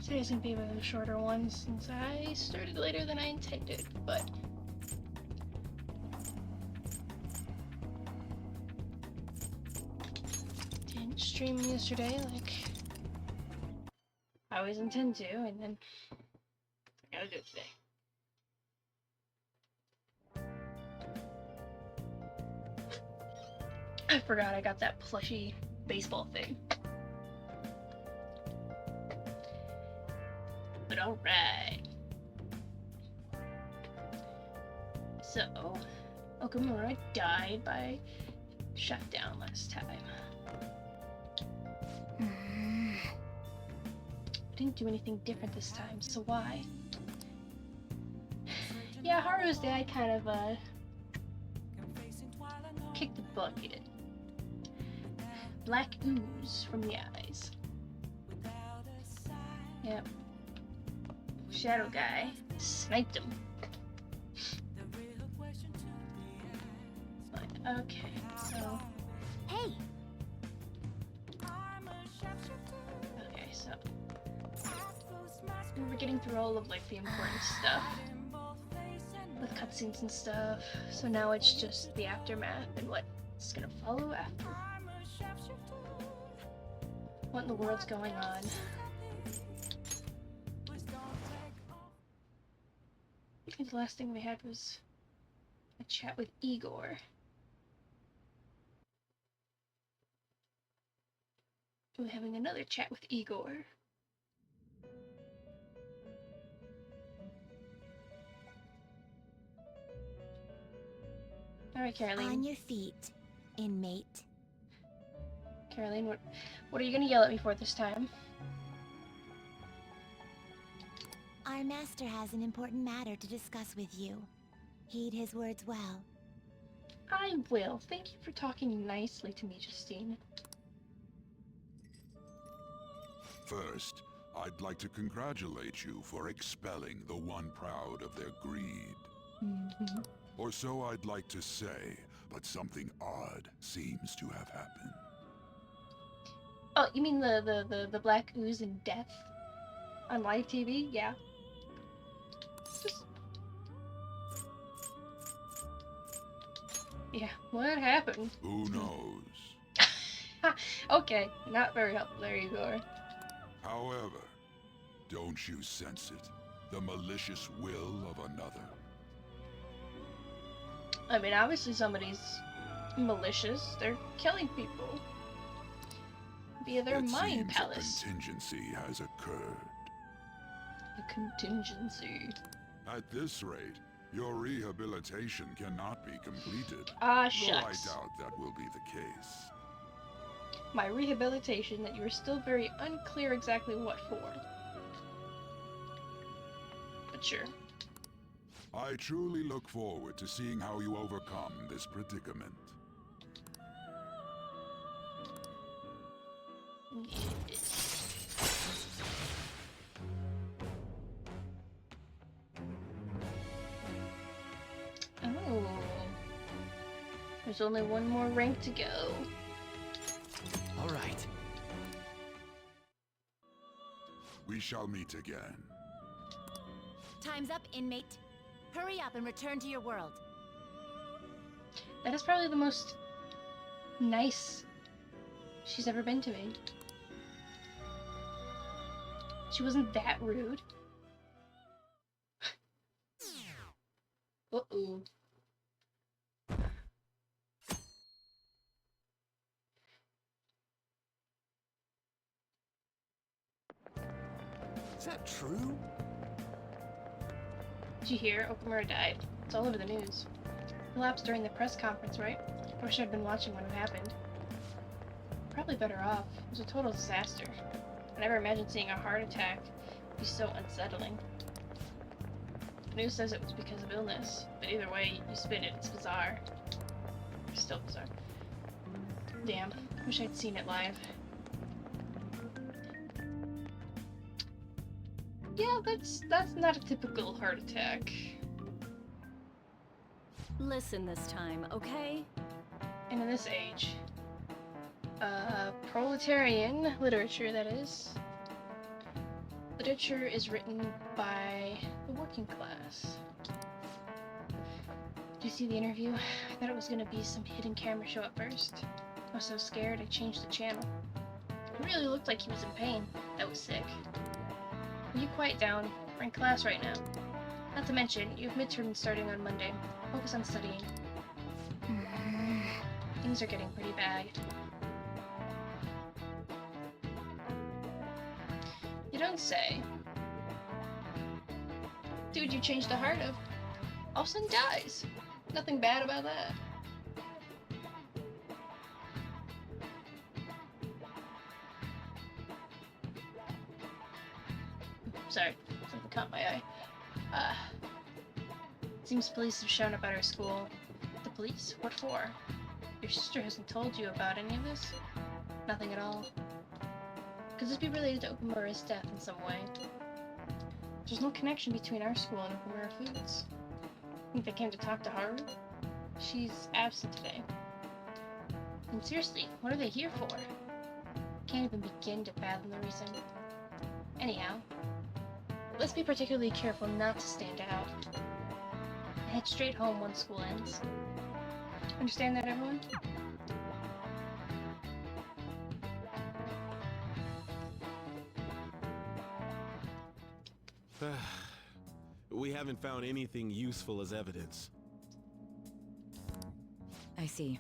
Today's gonna be a bit of a shorter one since I started later than I intended, but didn't stream yesterday like I always intend to, and then I gotta do it today. I forgot I got that plushy baseball thing. But alright. So, Okamura died by shutdown last time. Didn't do anything different this time, so why? Yeah, Haru's dad kind of kicked the bucket. Black ooze from the eyes. Yep. Shadow guy sniped him. But, okay, so. Hey. Okay, so. We're getting through all of like the important stuff with cutscenes and stuff. So now it's just the aftermath and what's gonna follow after. What in the world's going on? I think the last thing we had was a chat with Igor. We're having another chat with Igor. Alright, Caroline. On your feet, inmate. Caroline, what are you gonna yell at me for this time? Our master has an important matter to discuss with you. Heed his words well. I will. Thank you for talking nicely to me, Justine. First, I'd like to congratulate you for expelling the one proud of their greed. Mm-hmm. Or so I'd like to say, but something odd seems to have happened. Oh, you mean the black ooze and death on live TV? Yeah. Just... Yeah, what happened? Who knows? Okay, not very helpful. There you go. However, don't you sense it? The malicious will of another. I mean, obviously somebody's malicious. They're killing people via their mind palace. A contingency has occurred. A contingency. At this rate, your rehabilitation cannot be completed. Ah, Though shucks. I doubt that will be the case. My rehabilitation that you were still very unclear exactly what for. But sure. I truly look forward to seeing how you overcome this predicament. Oh. There's only one more rank to go. All right. We shall meet again. Time's up, inmate. Hurry up and return to your world. That is probably the most nice she's ever been to me. She wasn't that rude. Uh-oh. Is that true? Did you hear? Okamura died. It's all over the news. Collapsed during the press conference, right? I wish I'd been watching when it happened. Probably better off. It was a total disaster. I never imagined seeing a heart attack be so unsettling. The news says it was because of illness, but either way you spin it, it's bizarre. It's still bizarre. Damn. Wish I'd seen it live. Yeah, that's not a typical heart attack. Listen this time, okay? And in this age, proletarian literature, that is, Literature is written by the working class. Did you see the interview? I thought it was gonna be some hidden camera show at first. I was so scared I changed the channel. It really looked like he was in pain. That was sick. Will you quiet down? We're in class right now. Not to mention, you have midterms starting on Monday. Focus on studying. Things are getting pretty bad. You don't say. Dude you changed the heart of all of a sudden dies. Nothing bad about that. Sorry, something caught my eye. Seems police have shown up at our school. The police? What for? Your sister hasn't told you about any of this? Nothing at all. Could this be related to Okumura's death in some way? There's no connection between our school and Okumura Foods. Think they came to talk to Haru? She's absent today. And seriously, what are they here for? Can't even begin to fathom the reason. Anyhow, let's be particularly careful not to stand out. Head straight home once school ends. Understand that, everyone? We haven't found anything useful as evidence. I see.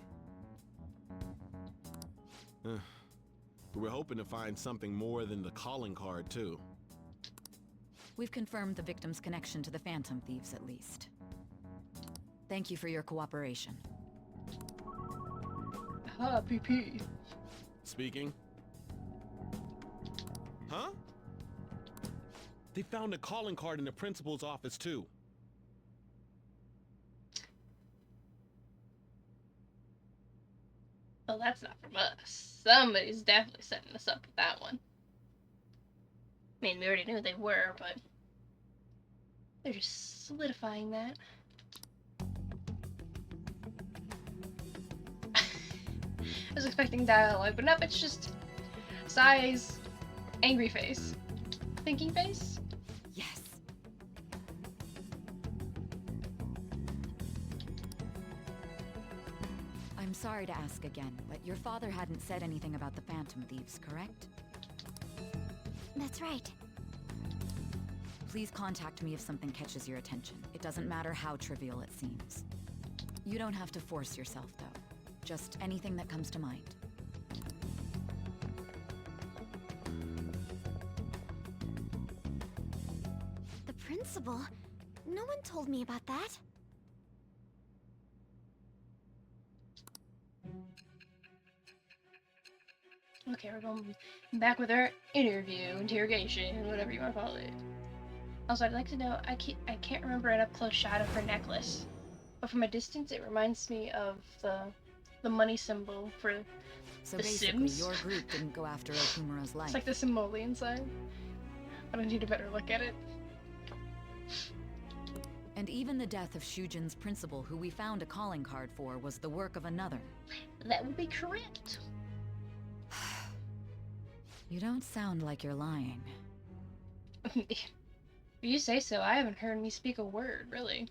We're hoping to find something more than the calling card, too. We've confirmed the victim's connection to the Phantom Thieves, at least. Thank you for your cooperation. Aha, PP. Speaking. Huh? They found a calling card in the principal's office, too. Well, that's not from us. Somebody's definitely setting us up with that one. I mean, we already knew they were, but they're just solidifying that. I was expecting dialogue, but nope, it's just Sai's angry face. Thinking face? Yes. I'm sorry to ask again, but your father hadn't said anything about the Phantom Thieves, correct? That's right. Please contact me if something catches your attention. It doesn't matter how trivial it seems. You don't have to force yourself, though. Just anything that comes to mind. The principal? No one told me about that. Okay, we're going back with our interview, interrogation, whatever you want to call it. Also, I'd like to know, I can't remember an up-close shot of her necklace, but from a distance it reminds me of the money symbol for So The basically, Sims? your group didn't go after Okumura's life. it's like the simoleon sign. I don't need a better look at it. And even the death of Shujin's principal, who we found a calling card for, was the work of another. That would be correct. You don't sound like you're lying. If you say so, I haven't heard me speak a word, really.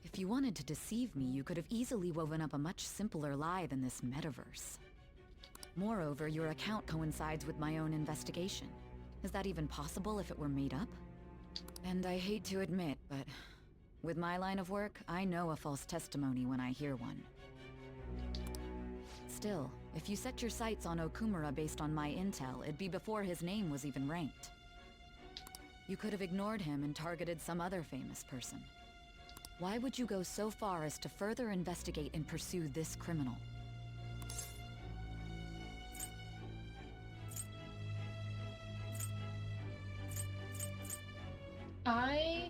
If you wanted to deceive me, you could have easily woven up a much simpler lie than this metaverse. Moreover, your account coincides with my own investigation. Is that even possible if it were made up? And I hate to admit, but with my line of work, I know a false testimony when I hear one. Still, if you set your sights on Okumura based on my intel, it'd be before his name was even ranked. You could have ignored him and targeted some other famous person. Why would you go so far as to further investigate and pursue this criminal? I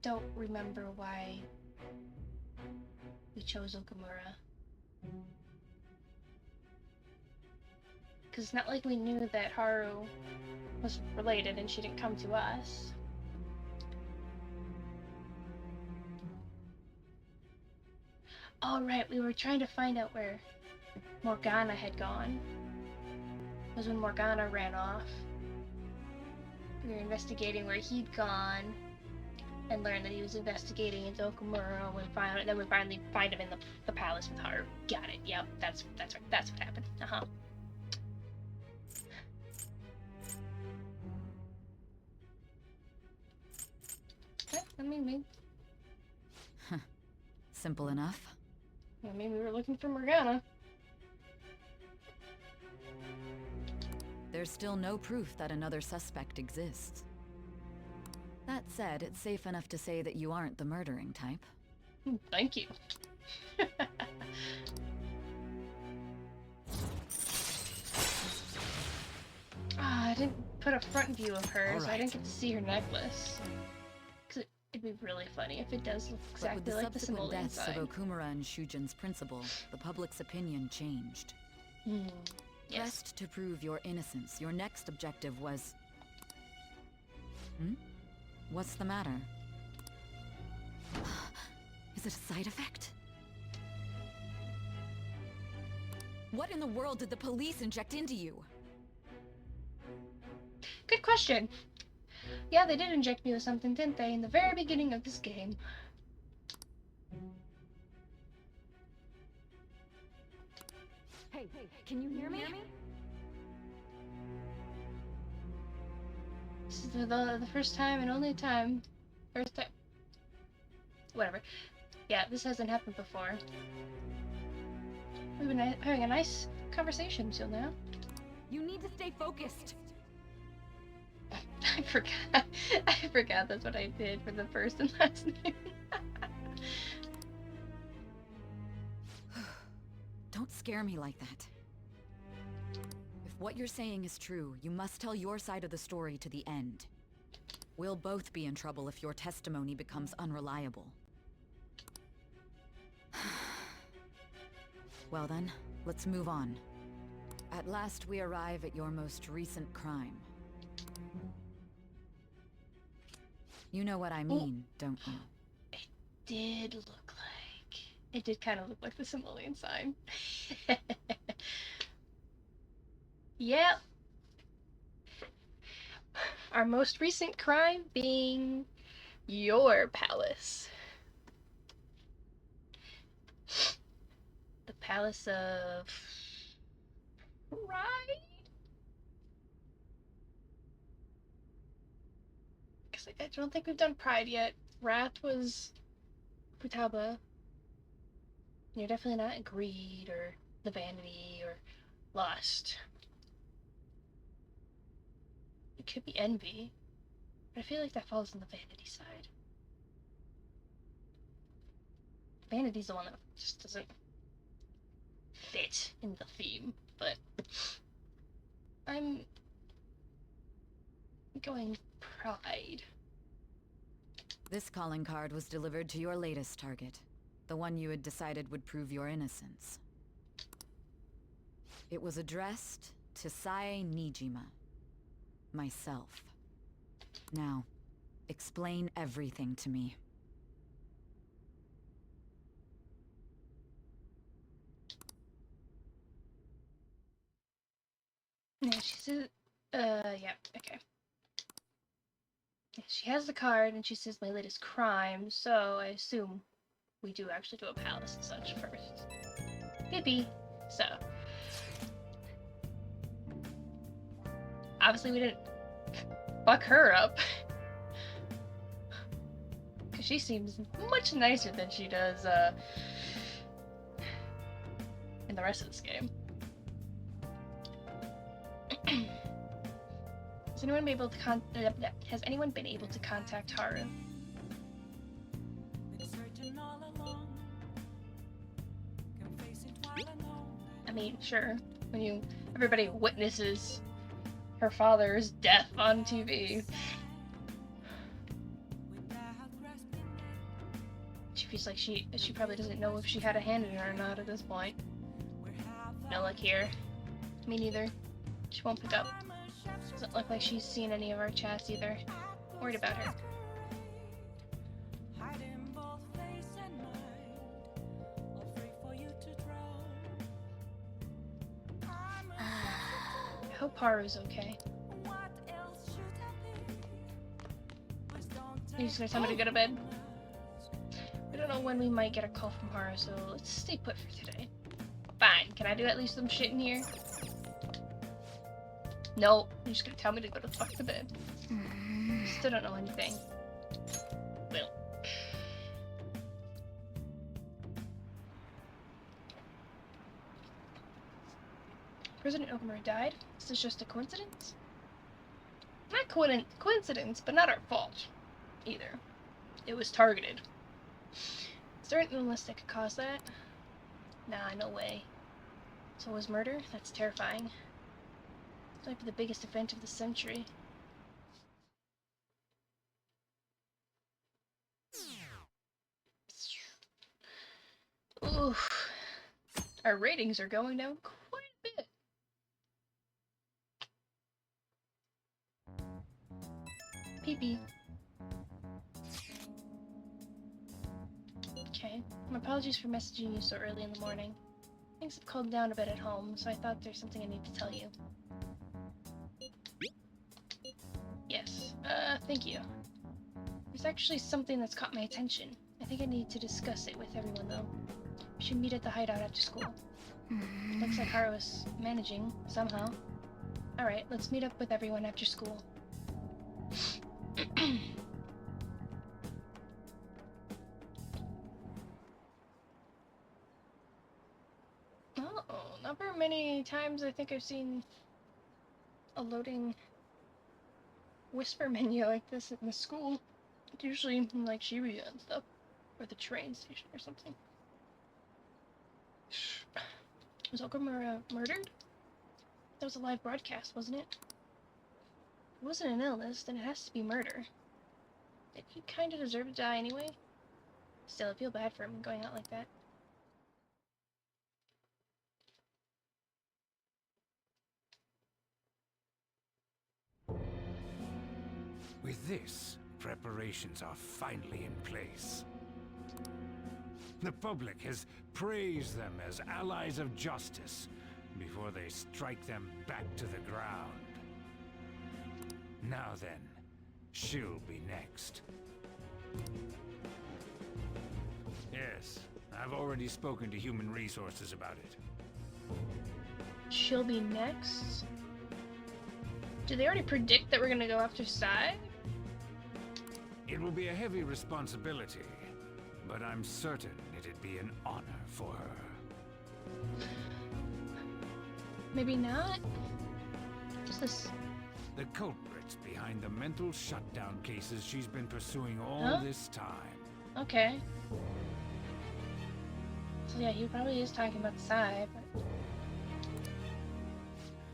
don't remember why we chose Okumura. Because it's not like we knew that Haru was related and she didn't come to us. Oh right, we were trying to find out where Morgana had gone. was when Morgana ran off. We were investigating where he'd gone, and learned that he was investigating into Okumura. Then we finally find him in the palace with Haru. Got it. Yep, that's right. That's what happened. I mean, maybe. Simple enough. I mean, we were looking for Morgana. There's still no proof that another suspect exists. That said, it's safe enough to say that you aren't the murdering type. Thank you. I didn't put a front view of her, so I didn't get to see her necklace. Because it'd be really funny if it does look exactly like the symbol But with the subsequent inside. deaths of Okumura and Shujin's principal, the public's opinion changed. Yes. Pressed to prove your innocence, your next objective was... What's the matter? Is it a side effect? What in the world did the police inject into you? Good question. Yeah, they did inject me with something, didn't they, in the very beginning of this game. Hey, can you hear me? This is the first time and only time. First time. Whatever. Yeah, this hasn't happened before. We've been having a nice conversation till now. You need to stay focused. I forgot. I forgot that's what I did for the first and last name. Don't scare me like that. If what you're saying is true, you must tell your side of the story to the end. We'll both be in trouble if your testimony becomes unreliable. Well then, let's move on. At last we arrive at your most recent crime. You know what I mean, don't you? Did look like... It did kind of look like the Simoleon sign. Yep. Our most recent crime being your palace. The palace of... Pride? Because I don't think we've done Pride yet. Wrath was Futaba. You're definitely not greed or the vanity or lust. It could be envy, but I feel like that falls on the vanity side. Vanity's the one that just doesn't fit in the theme, but I'm going Pride. This calling card was delivered to your latest target, the one you had decided would prove your innocence. It was addressed to Sae Nijima, myself. Now, explain everything to me. Yeah, she says, yeah, okay. She has the card, and she says my latest crime, so I assume we do actually do a palace and such first. Maybe. So. Obviously we didn't fuck her up. Because she seems much nicer than she does, in the rest of this game. Has anyone been able to contact Haru? I mean, sure. When everybody witnesses her father's death on TV. She feels like she probably doesn't know if she had a hand in it or not at this point. No luck here. Me neither. She won't pick up. Doesn't look like she's seen any of our chats either. Worried about her. I hope Haru's okay. He's just gonna tell me to go to bed. I don't know when we might get a call from Haru, so let's stay put for today. Fine. Can I do at least some shit in here? No. You're just gonna tell me to go the fuck to bed. Still don't know anything. Well. President Okamura died? Is this just a coincidence? Not coincidence, but not our fault. Either. It was targeted. Is there an illness that could cause that? Nah, no way. So it was murder? That's terrifying. This might be the biggest event of the century. Oof. Our ratings are going down quite a bit. Pee-pee. Okay. My apologies for messaging you so early in the morning. Things have calmed down a bit at home, so I thought there's something I need to tell you. Yes. Thank you. There's actually something that's caught my attention. I think I need to discuss it with everyone, though. We should meet at the hideout after school. Looks like Haru is managing, somehow. Alright, let's meet up with everyone after school. Oh, not very many times I think I've seen a loading whisper menu like this in the school. It's usually in, like, Shibuya and stuff. Or the train station or something. Was Okamura murdered? That was a live broadcast, wasn't it? If it wasn't an illness, then it has to be murder. Did he kinda deserve to die anyway? Still, I feel bad for him going out like that. With this, preparations are finally in place. The public has praised them as allies of justice before they strike them back to the ground. Now then, she'll be next. Yes, I've already spoken to Human Resources about it. She'll be next? Did they already predict that we're gonna go after Sai? It will be a heavy responsibility, but I'm certain it'd be an honor for her. Maybe not? What's this? The culprits behind the mental shutdown cases she's been pursuing all this time. Okay. So yeah, he probably is talking about Sai,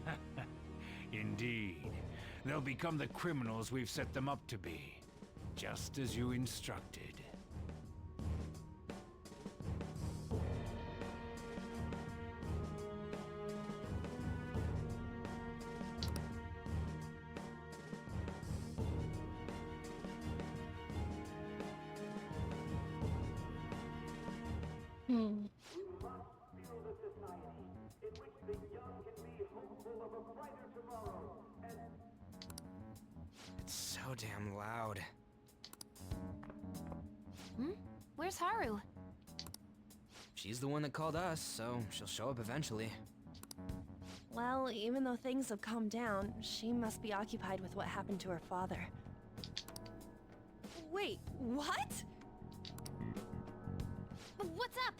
but... Indeed. They'll become the criminals we've set them up to be. Just as you instructed. It's so damn loud. Where's Haru? She's the one that called us, so she'll show up eventually. Well, even though things have calmed down, she must be occupied with what happened to her father. Wait, what? What's up?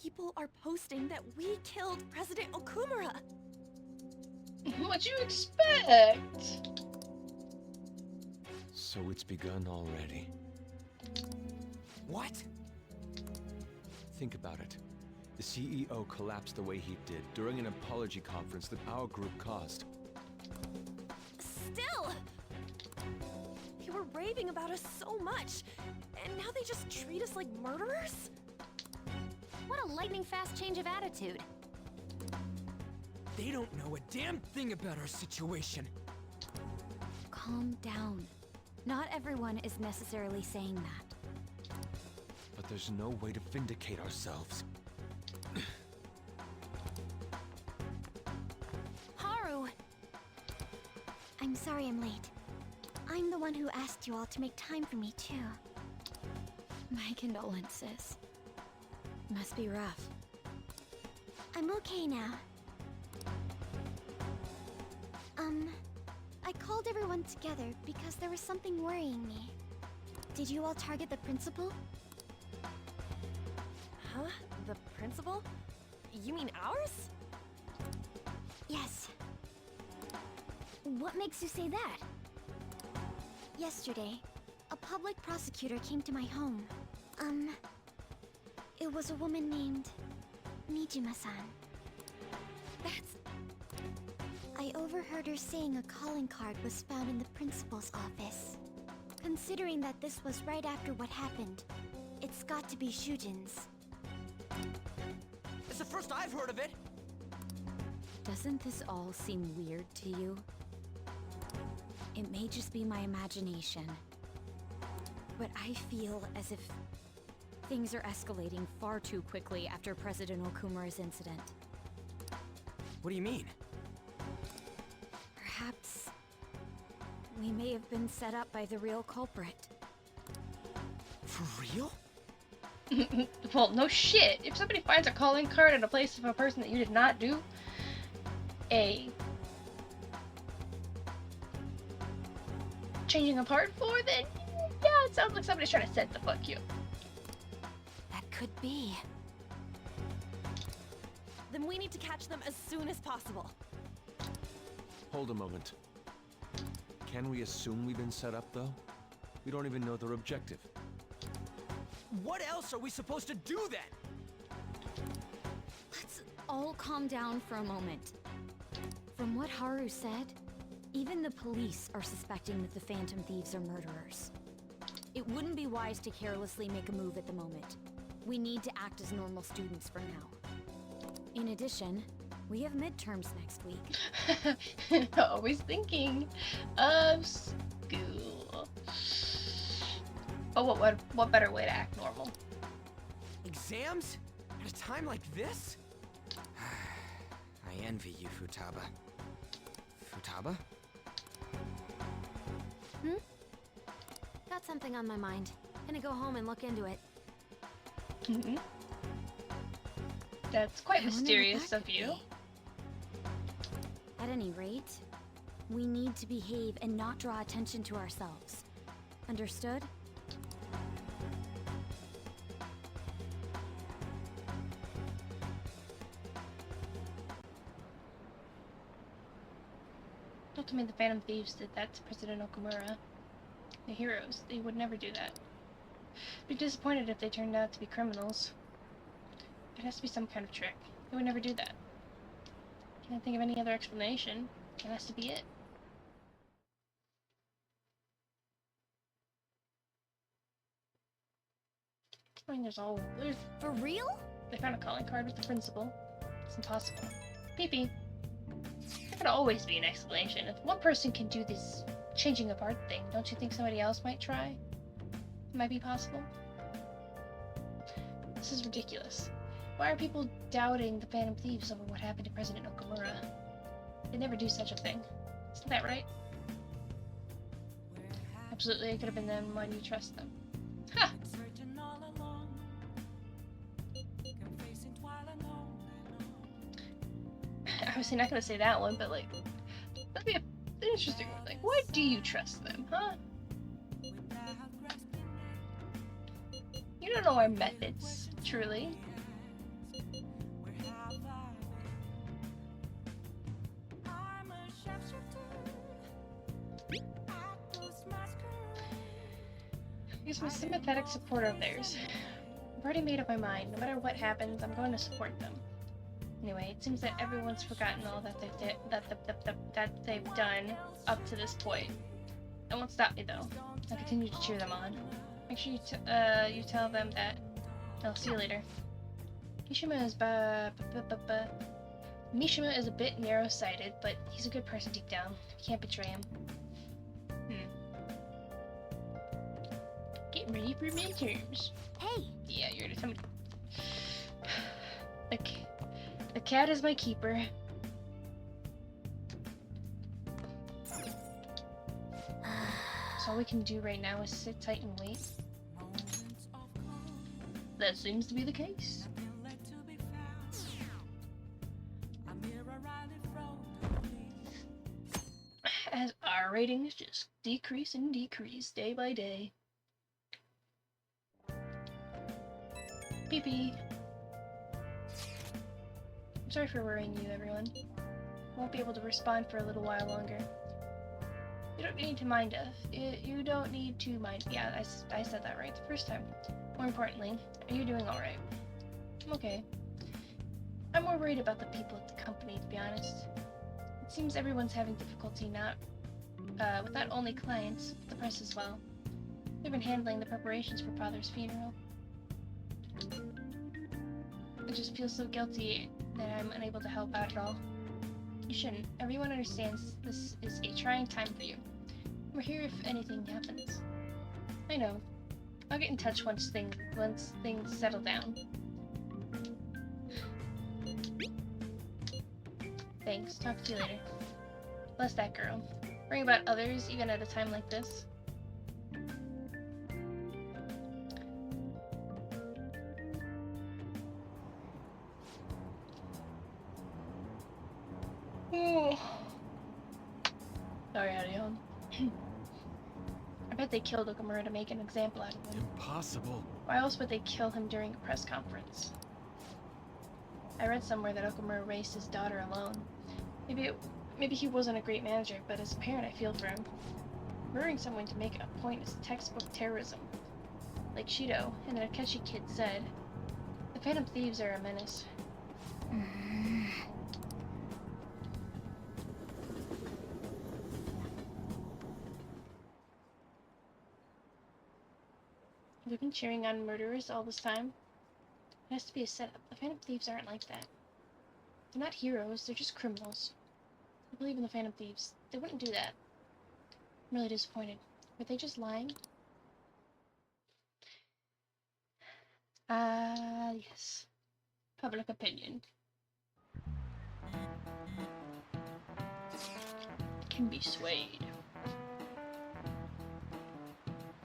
People are posting that we killed President Okamura! What'd you expect? So it's begun already. What? Think about it. The CEO collapsed the way he did during an apology conference that our group caused. Still! They were raving about us so much, and now they just treat us like murderers? What a lightning-fast change of attitude. They don't know a damn thing about our situation. Calm down. Not everyone is necessarily saying that. But there's no way to vindicate ourselves. I'm sorry I'm late. I'm the one who asked you all to make time for me, too. My condolences. Must be rough. I'm okay now. I called everyone together because there was something worrying me. Did you all target the principal? Huh? The principal? You mean ours? Yes. What makes you say that? Yesterday, a public prosecutor came to my home. It was a woman named Mijima-san. That's... I overheard her saying a calling card was found in the principal's office. Considering that this was right after what happened, it's got to be Shujin's. It's the first I've heard of it. Doesn't this all seem weird to you? It may just be my imagination, but I feel as if things are escalating far too quickly after President Okumura's incident. What do you mean? Perhaps we may have been set up by the real culprit. For real? Well, no shit. If somebody finds a calling card at a place of a person that you did not do a changing a part for, then yeah, it sounds like somebody's trying to set the fuck you. That could be. Then we need to catch them as soon as possible. Hold a moment. Can we assume we've been set up, though? We don't even know their objective. What else are we supposed to do then? Let's all calm down for a moment. From what Haru said, even the police are suspecting that the Phantom Thieves are murderers. It wouldn't be wise to carelessly make a move at the moment. We need to act as normal students for now. In addition, we have midterms next week. Always thinking of school. But what better way to act normal? Exams? At a time like this? I envy you, Futaba. Futaba? Got something on my mind. Gonna go home and look into it. Mm-hmm. That's quite I wonder what mysterious that of could you. be. At any rate, we need to behave and not draw attention to ourselves. Understood? Don't tell me the Phantom Thieves did that to President Okumura. The heroes, they would never do that. Be disappointed if they turned out to be criminals. It has to be some kind of trick. They would never do that. Can't think of any other explanation. It has to be it. I mean, there's For real? they found a calling card with the principal. It's impossible. Pee-pee. There could always be an explanation. If one person can do this changing of art thing, don't you think somebody else might try? It might be possible. This is ridiculous. Why are people doubting the Phantom Thieves over what happened to President Okumura? They'd never do such a thing. Isn't that right? Absolutely, it could have been them. Why do you trust them? Ha! Obviously not gonna say that one, but like, that'd be an interesting one. Like, why do you trust them, huh? You don't know our methods, truly. He's my sympathetic supporter of theirs. I've already made up my mind. No matter what happens, I'm going to support them. Anyway, it seems that everyone's forgotten all that they've done up to this point. That won't stop me though. I'll continue to cheer them on. Make sure you tell them that. I'll see you later. Mishima is a bit narrow-sighted, but he's a good person deep down. You can't betray him. Get ready for midterms. Hey! Yeah, you're gonna tell me. The cat is my keeper. So all we can do right now is sit tight and wait. That seems to be the case. As our ratings just decrease and decrease day by day. Pee-pee. I'm sorry for worrying you, everyone. Won't be able to respond for a little while longer. You don't need to mind us. You don't need to mind. Yeah, I said that right the first time. More importantly, are you doing alright? I'm okay. I'm more worried about the people at the company, to be honest. It seems everyone's having difficulty with not only clients, but the press as well. They've been handling the preparations for Father's funeral. I just feel so guilty that I'm unable to help out at all. You shouldn't. Everyone understands this is a trying time for you. We're here if anything happens. I know. I'll get in touch once things settle down. Thanks. Talk to you later. Bless that girl. Worrying about others, even at a time like this. Sorry, Adion. I bet they killed Okamura to make an example out of him. Impossible. Why else would they kill him during a press conference? I read somewhere that Okamura raised his daughter alone. Maybe he wasn't a great manager, but as a parent I feel for him. Murdering someone to make a point is textbook terrorism. Like Shido and the Akechi kid said, the Phantom Thieves are a menace. Have we been cheering on murderers all this time? It has to be a setup. The Phantom Thieves aren't like that. They're not heroes, they're just criminals. I believe in the Phantom Thieves. They wouldn't do that. I'm really disappointed. Were they just lying? Yes. Public opinion. Can be swayed.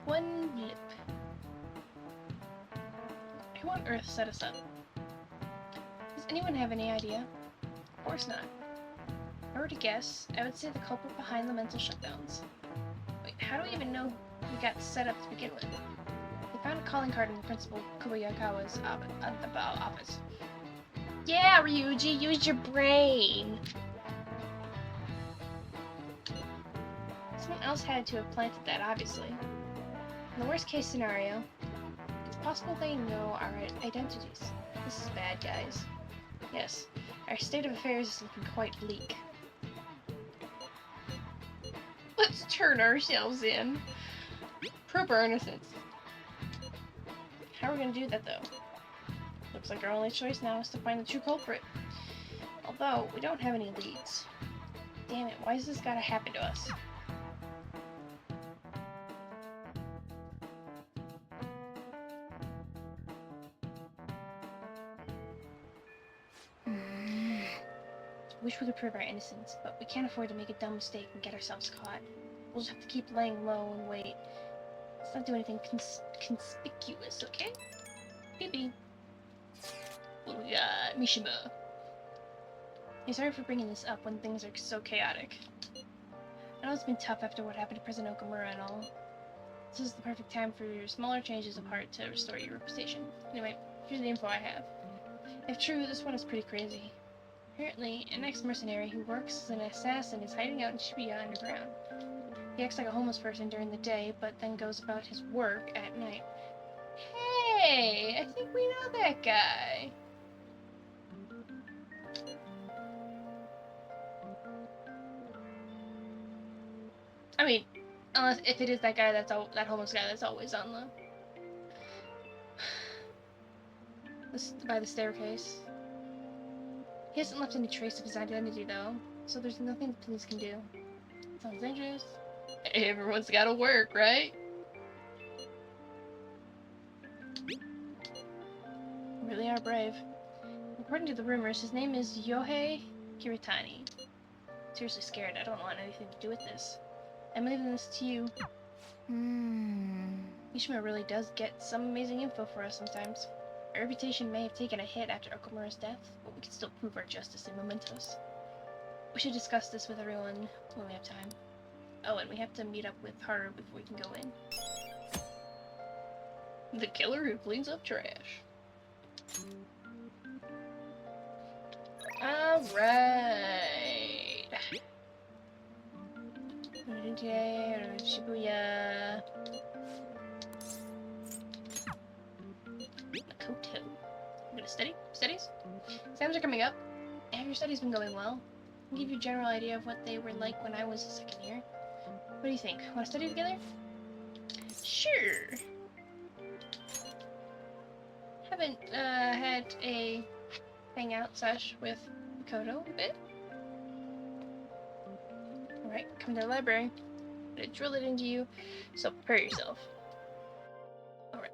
One blip. Who on earth set us up? Does anyone have any idea? Of course not. If I were to guess, I would say the culprit behind the mental shutdowns. Wait, how do we even know we got set up to begin with? They found a calling card in Principal Kobayakawa's office. Yeah, Ryuji, use your brain! Someone else had to have planted that, obviously. In the worst case scenario, it's possible they know our identities. This is bad, guys. Yes, our state of affairs is looking quite bleak. Let's turn ourselves in. Prove our innocence. How are we gonna do that, though? Looks like our only choice now is to find the true culprit. Although, we don't have any leads. Damn it, why has this gotta happen to us? Wish we could prove our innocence, but we can't afford to make a dumb mistake and get ourselves caught. We'll just have to keep laying low and wait. Let's not do anything conspicuous, okay? Pee-pee. What we got? Mishima. Hey, sorry for bringing this up when things are so chaotic. I know it's been tough after what happened to President Okamura and all. This is the perfect time for smaller changes of heart to restore your reputation. Anyway, here's the info I have. If true, this one is pretty crazy. Apparently, an ex-mercenary who works as an assassin is hiding out in Shibuya underground. He acts like a homeless person during the day, but then goes about his work at night. Hey! I think we know that guy! I mean, unless if it is that guy that homeless guy that's always on by the staircase. He hasn't left any trace of his identity, though, so there's nothing the police can do. Sounds dangerous. Everyone's gotta work, right? Really are brave. According to the rumors, his name is Yohei Kiritani. Seriously scared. I don't want anything to do with this. I'm leaving this to you. Mishima really does get some amazing info for us sometimes. Our reputation may have taken a hit after Okamura's death, but we can still prove our justice in mementos. We should discuss this with everyone when we have time. Oh, and we have to meet up with Haru before we can go in. The killer who cleans up trash. Alright. Shibuya. Makoto. I'm gonna study. Studies? Exams are coming up. Have your studies been going well? I'll give you a general idea of what they were like when I was a second year. What do you think? Want to study together? Sure. Haven't had a hangout sesh with Makoto a bit. Alright, come to the library. I'm gonna drill it into you, so prepare yourself. Alright.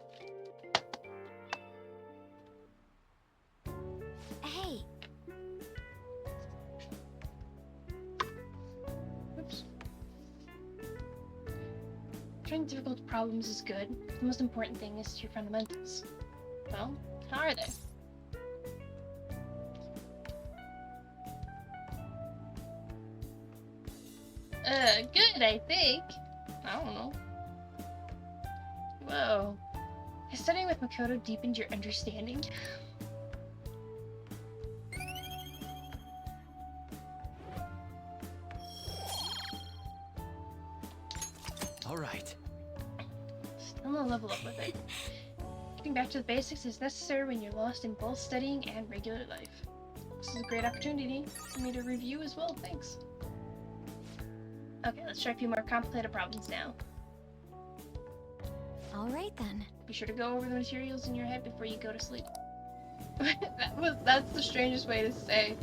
Hey, Oops. Trying difficult problems is good. The most important thing is your fundamentals. Well, how are they? Good, I think. I don't know. Whoa. Has studying with Makoto deepened your understanding? All right. Still no level up with it. Getting back to the basics is necessary when you're lost in both studying and regular life. This is a great opportunity for me to review as well, thanks. Okay, let's try a few more complicated problems now. all right then. Be sure to go over the materials in your head before you go to sleep. That's the strangest way to say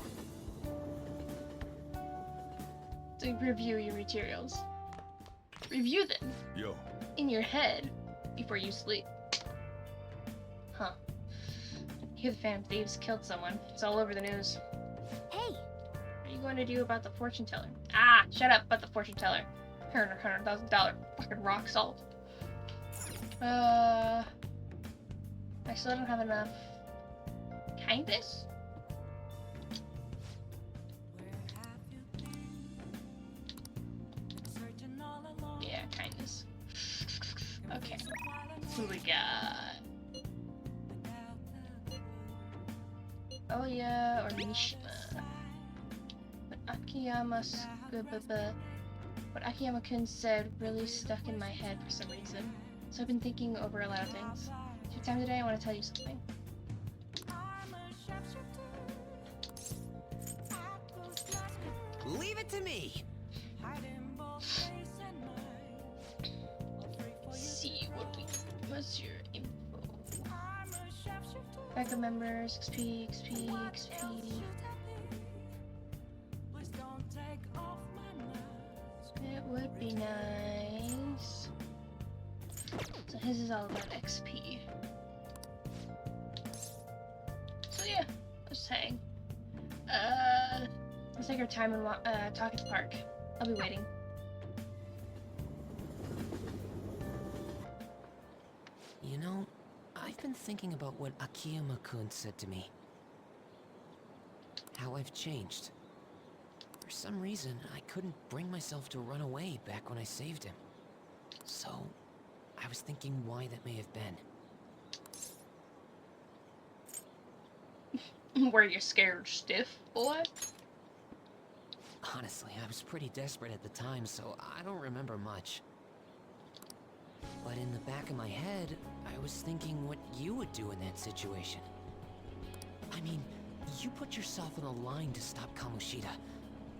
to review your materials. Review them Yo, in your head before you sleep. Huh. Here the Phantom Thieves killed someone. It's all over the news. Hey, What are you going to do about the fortune teller? Ah, shut up about the fortune teller. $100,000 fucking rock salt. I still don't have enough kindness? Yeah, kindness. Okay. Who we got? Oh yeah, or Mishima. What Akiyama-kun said really stuck in my head for some reason. So I've been thinking over a lot of things. If you have time today, I want to tell you something. Leave it to me! See what's your info? Backup members, XP, XP, XP. It would be nice. So his is all about XP. So yeah, let's hang. Let's take our time and talk at the park. I'll be waiting. You know, I've been thinking about what Akiyama-kun said to me. How I've changed. For some reason, I couldn't bring myself to run away back when I saved him. So, I was thinking why that may have been. Were you scared stiff, boy? Honestly, I was pretty desperate at the time, so I don't remember much. But in the back of my head, I was thinking what you would do in that situation. I mean, you put yourself on the line to stop Kamoshida,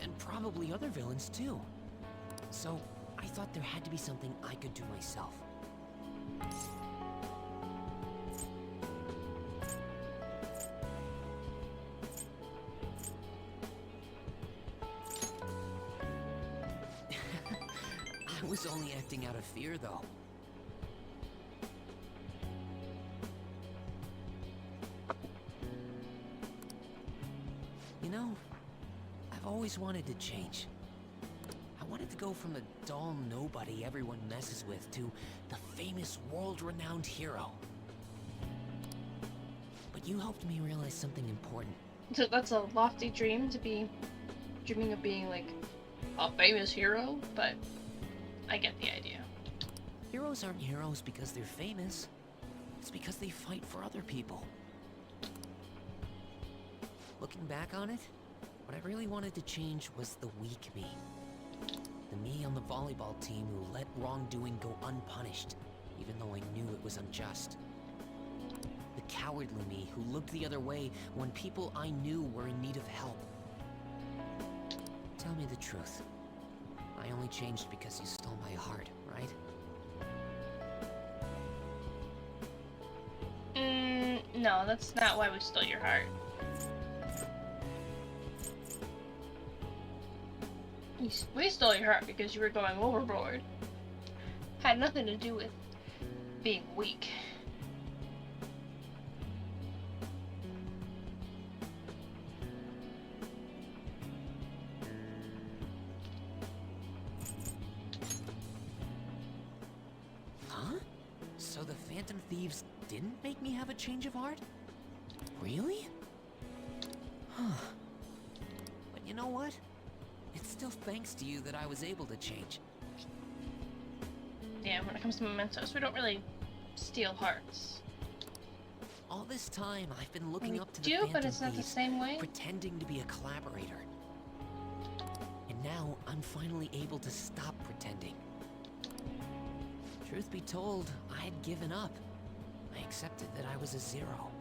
and probably other villains too. So, I thought there had to be something I could do myself. I was only acting out of fear, though. You know, I've always wanted to change. I wanted to go from a dull nobody everyone messes with to the famous world-renowned hero. But you helped me realize something important. So that's a lofty dream, to be dreaming of being like a famous hero, but I get the idea. Heroes aren't heroes because they're famous. It's because they fight for other people. Looking back on it, what I really wanted to change was the weak me. The me on the volleyball team who let wrongdoing go unpunished, even though I knew it was unjust. The cowardly me who looked the other way when people I knew were in need of help. Tell me the truth. I only changed because you stole my heart, right? No, that's not why we stole your heart. We stole your heart because you were going overboard. Had nothing to do with being weak. Huh? So the Phantom Thieves didn't make me have a change of heart? Really? Huh. But you know what? It's still thanks to you that I was able to change. Yeah, when it comes to mementos, we don't really steal hearts. All this time, I've been looking We up to the do, Phantom but it's not the Thieves, same way. pretending to be a collaborator. And now, I'm finally able to stop pretending. Truth be told, I had given up. I accepted that I was a zero,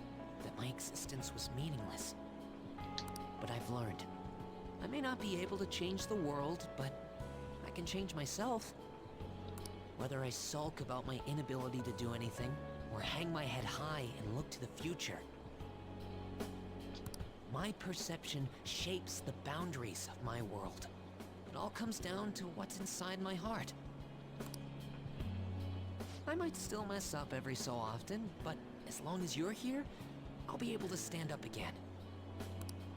that my existence was meaningless. But I've learned. I may not be able to change the world, but I can change myself. Whether I sulk about my inability to do anything, or hang my head high and look to the future. My perception shapes the boundaries of my world. It all comes down to what's inside my heart. I might still mess up every so often, but as long as you're here, I'll be able to stand up again.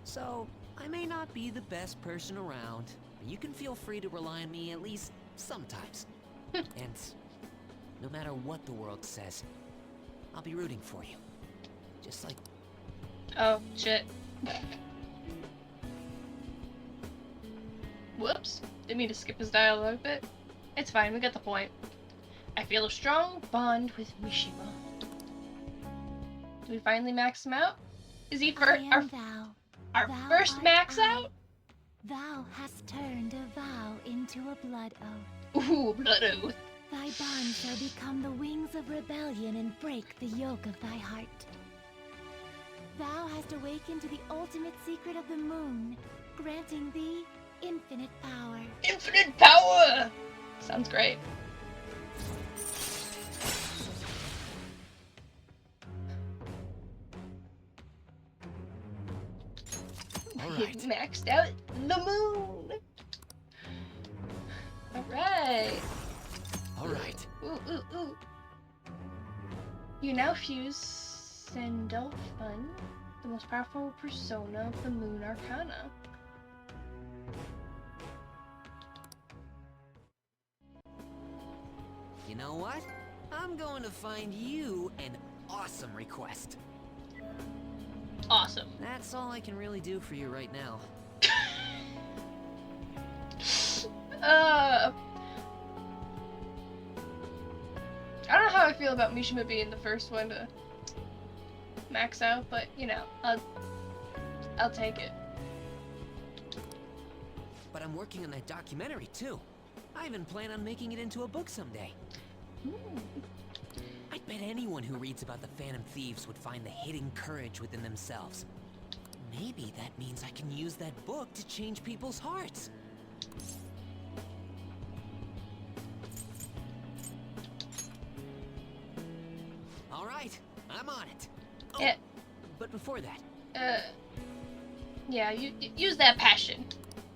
So, I may not be the best person around, but you can feel free to rely on me at least sometimes. And no matter what the world says, I'll be rooting for you. Just like... Oh, shit. Whoops. Didn't mean to skip his dialogue a bit. It's fine, we got the point. I feel a strong bond with Mishima. Do we finally max him out? Is he for our Thou first art max I. out? Thou hast turned a vow into a blood oath. Ooh, blood oath. Thy bond shall become the wings of rebellion and break the yoke of thy heart. Thou hast awakened to the ultimate secret of the moon, granting thee infinite power. Infinite power! Sounds great. Alright. Maxed out the moon! Alright! Alright. Ooh, ooh, ooh. You now fuse Sandalphon, the most powerful persona of the Moon Arcana. You know what? I'm going to find you an awesome request. Awesome. That's all I can really do for you right now. I don't know how I feel about Mishima being the first one to max out, but you know, I'll take it. But I'm working on that documentary too. I even plan on making it into a book someday. I bet anyone who reads about the Phantom Thieves would find the hidden courage within themselves. Maybe that means I can use that book to change people's hearts. All right, I'm on it. Oh, Yeah. But before that, Yeah, you use that passion.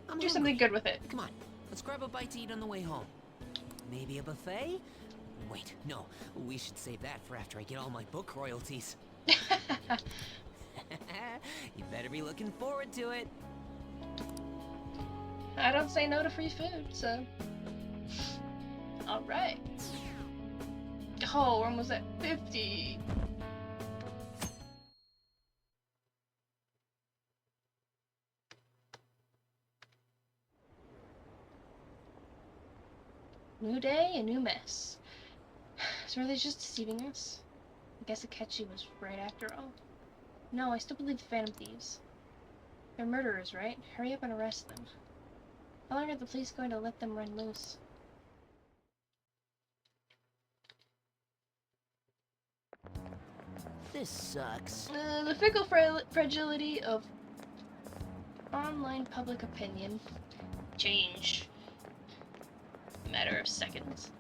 I'm Do something hungry. good with it. Come on, let's grab a bite to eat on the way home. Maybe a buffet? Wait, no, we should save that for after I get all my book royalties. You better be looking forward to it. I don't say no to free food, so... Alright. Oh, we're almost at 50. New day, a new mess. So are they just deceiving us? I guess Akechi was right after all. No, I still believe the Phantom Thieves. They're murderers, right? Hurry up and arrest them. How long are the police going to let them run loose? This sucks. The fickle fragility of online public opinion. Change. A matter of seconds.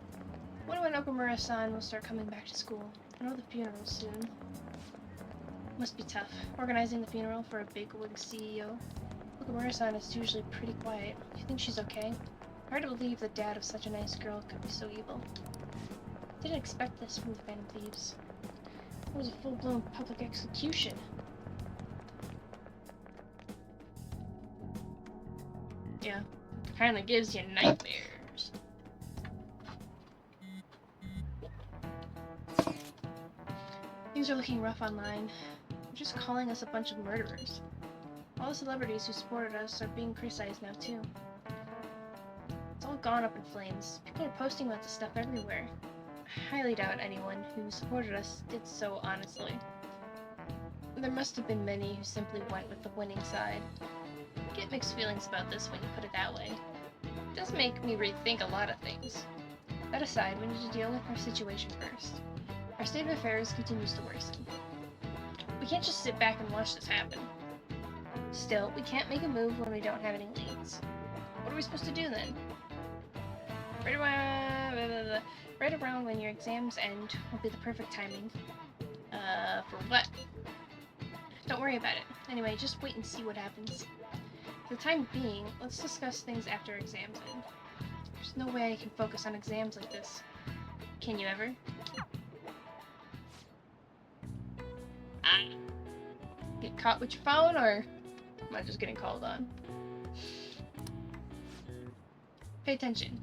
I wonder when Okamura-san will start coming back to school. I know the funeral's soon. Must be tough. Organizing the funeral for a bigwig CEO. Okamura-san is usually pretty quiet. Do you think she's okay? Hard to believe the dad of such a nice girl could be so evil. Didn't expect this from the Phantom Thieves. It was a full-blown public execution. Yeah, kinda gives you nightmares. Things are looking rough online. They're just calling us a bunch of murderers. All the celebrities who supported us are being criticized now too. It's all gone up in flames. People are posting about this stuff everywhere. I highly doubt anyone who supported us did so honestly. There must have been many who simply went with the winning side. I get mixed feelings about this when you put it that way. It does make me rethink a lot of things. That aside, we need to deal with our situation first. Our state of affairs continues to worsen. We can't just sit back and watch this happen. Still, we can't make a move when we don't have any leads. What are we supposed to do then? Right around when your exams end will be the perfect timing. For what? Don't worry about it. Anyway, just wait and see what happens. For the time being, let's discuss things after exams end. There's no way I can focus on exams like this. Can you ever? Get caught with your phone, or am I just getting called on? Pay attention.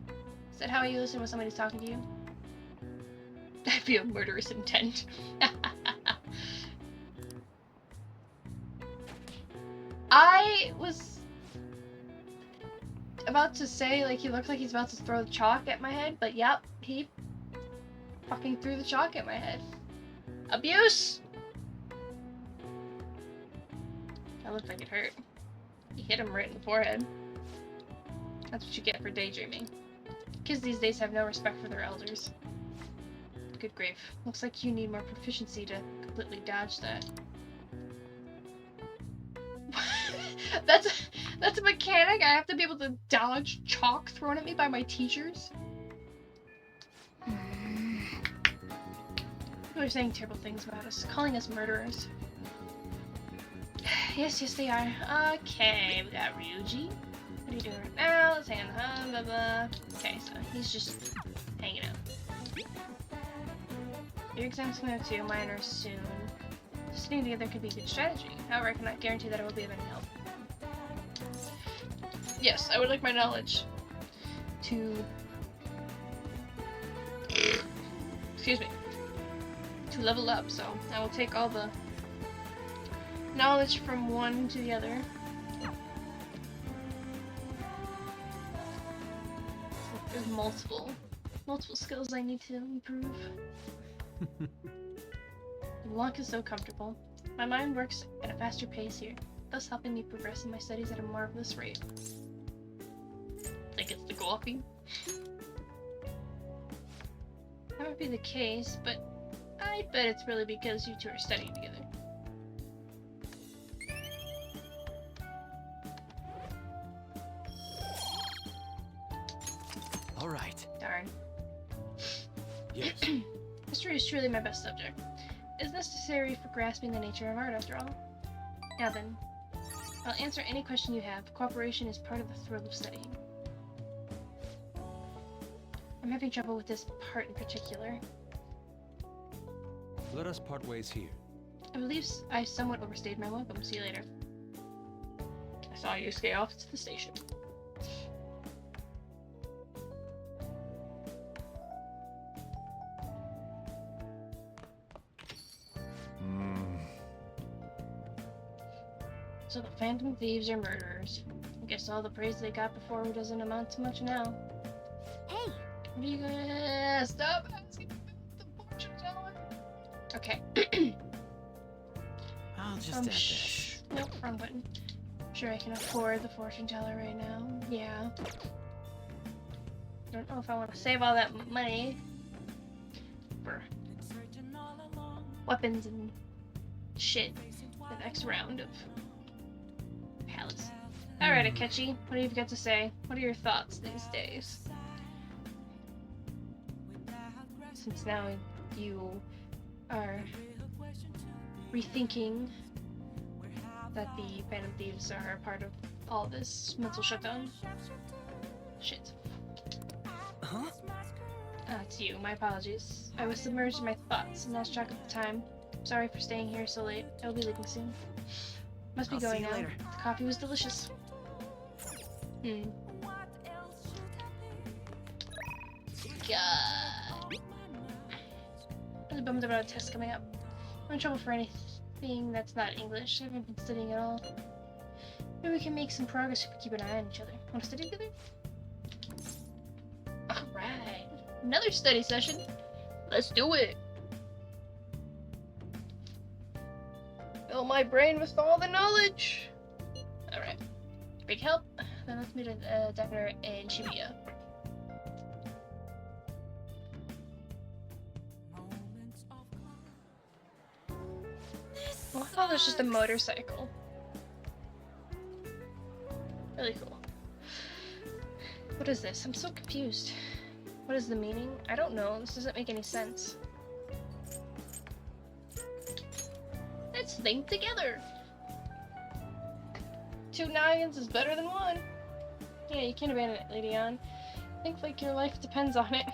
Is that how you listen when somebody's talking to you? I feel murderous intent. I was about to say, like, he looked like he's about to throw the chalk at my head, but yep, he fucking threw the chalk at my head. Abuse! That looked like it hurt. He hit him right in the forehead. That's what you get for daydreaming. Kids these days have no respect for their elders. Good grief. Looks like you need more proficiency to completely dodge that. That's a mechanic? I have to be able to dodge chalk thrown at me by my teachers? People are saying terrible things about us, calling us murderers. Yes, they are. Okay, we got Ryuji. What are you doing right now? Let's hang on, blah blah. Okay, so he's just hanging out. Your exam's coming up too, mine are soon. Sitting together could be a good strategy. However, I cannot guarantee that it will be of any help. Yes, I would like my knowledge to... excuse me. To level up, so I will take all the knowledge from one to the other. There's multiple skills I need to improve. The walk is so comfortable. My mind works at a faster pace here, thus helping me progress in my studies at a marvelous rate. Think it's the coffee? That would be the case, but I bet it's really because you two are studying together. All right. Darn. Yes. History is truly my best subject. It's necessary for grasping the nature of art, after all. Now then, I'll answer any question you have. Cooperation is part of the thrill of studying. I'm having trouble with this part in particular. Let us part ways here. I believe I somewhat overstayed my welcome. See you later. I saw you skate off to the station. So the Phantom Thieves are murderers. I guess all the praise they got before doesn't amount to much now. Hey, What are you gonna stop asking the fortune teller? Okay. I'll just add this. Nope, wrong button. I'm sure I can afford the fortune teller right now. Yeah. Don't know if I want to save all that money for weapons and shit. The next round of palace. Alright, Akechi, what do you got to say? What are your thoughts these days? Since now you are rethinking that the Phantom Thieves are a part of all this mental shutdown. Shit. Huh? It's you. My apologies. I was submerged in my thoughts and lost track of the time. Sorry for staying here so late. I will be leaving soon. Must be I'll see going you now. later. The coffee was delicious. God. I was bummed about a test coming up. I'm in trouble for anything that's not English. I haven't been studying at all. Maybe we can make some progress if we keep an eye on each other. Want to study together? Alright. Another study session. Let's do it. Fill my brain with all the knowledge. Alright. Big help. Then let's meet a diner in Shibuya. Well, I thought it was just a motorcycle. Really cool. What is this? I'm so confused. What is the meaning? I don't know. This doesn't make any sense. Let's think together. 2 noggins is better than 1. Yeah, you can't abandon it, Lady Ann. Think like your life depends on it.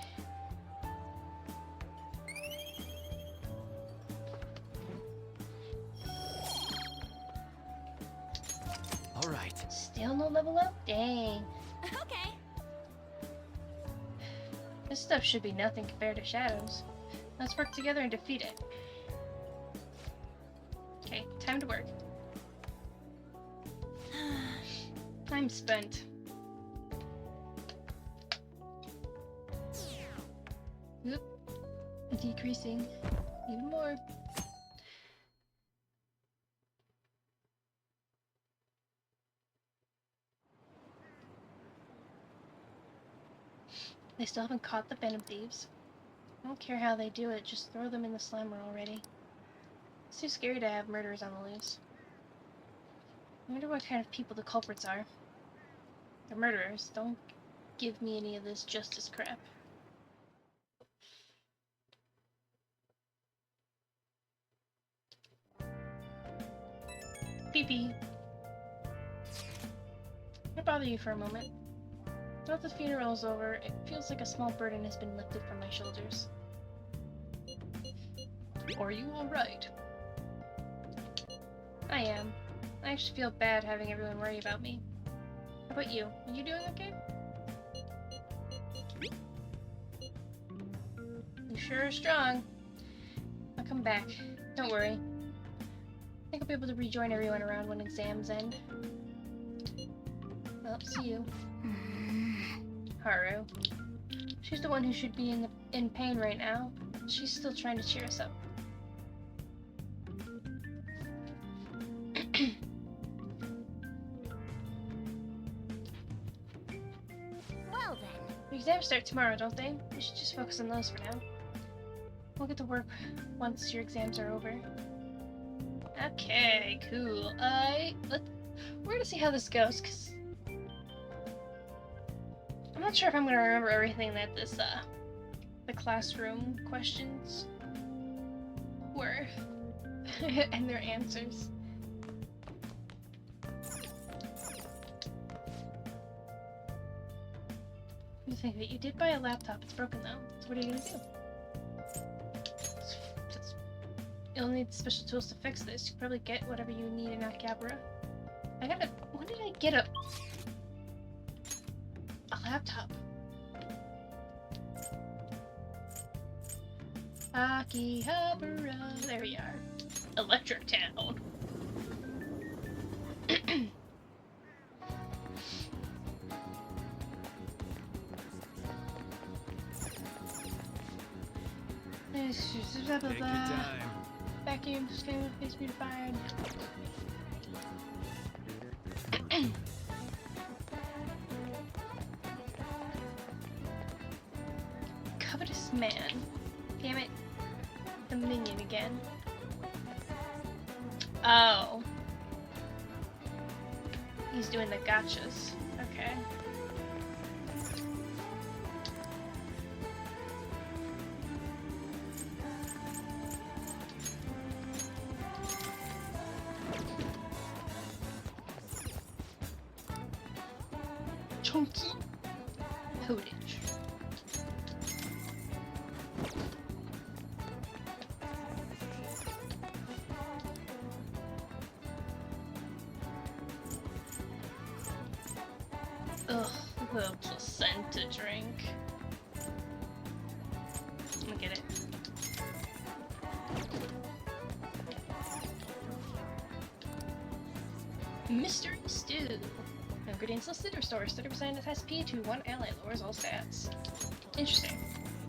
All right. Still no level up? Dang. okay. This stuff should be nothing compared to Shadows. Let's work together and defeat it. Okay, time to work. I'm spent. Oop. Decreasing even more. They still haven't caught the Phantom Thieves. I don't care how they do it, just throw them in the slammer already. It's too scary to have murderers on the loose. I wonder what kind of people the culprits are. They're murderers. Don't give me any of this justice crap. Pee-pee. Can I bother you for a moment? Now that the funeral is over, it feels like a small burden has been lifted from my shoulders. Are you alright? I am. I actually feel bad having everyone worry about me. How about you? Are you doing okay? You sure are strong. I'll come back. Don't worry. I think I'll be able to rejoin everyone around when exams end. Well, see you. Haru. She's the one who should be in pain right now. She's still trying to cheer us up. Well then. The exams start tomorrow, don't they? We should just focus on those for now. We'll get to work once your exams are over. Okay, cool. We're gonna see how this goes, cause I'm not sure if I'm gonna remember everything that this the classroom questions were and their answers. You think that you did buy a laptop? It's broken though. So what are you gonna do? You'll need special tools to fix this. You can probably get whatever you need in Akihabara. When did I get a laptop? Akihabara. There we are. Electric Town. Blah, blah, Take your blah. time. Vacuum, skin, face beautified. Covetous man. Damn it. The minion again. Oh. He's doing the gotchas. Okay. Chunky footage. Ugh, the placenta drink. Let me get it. Mystery stew. Ingredients listed, restores 30% of SP to 1 ally, lowers all stats. Interesting.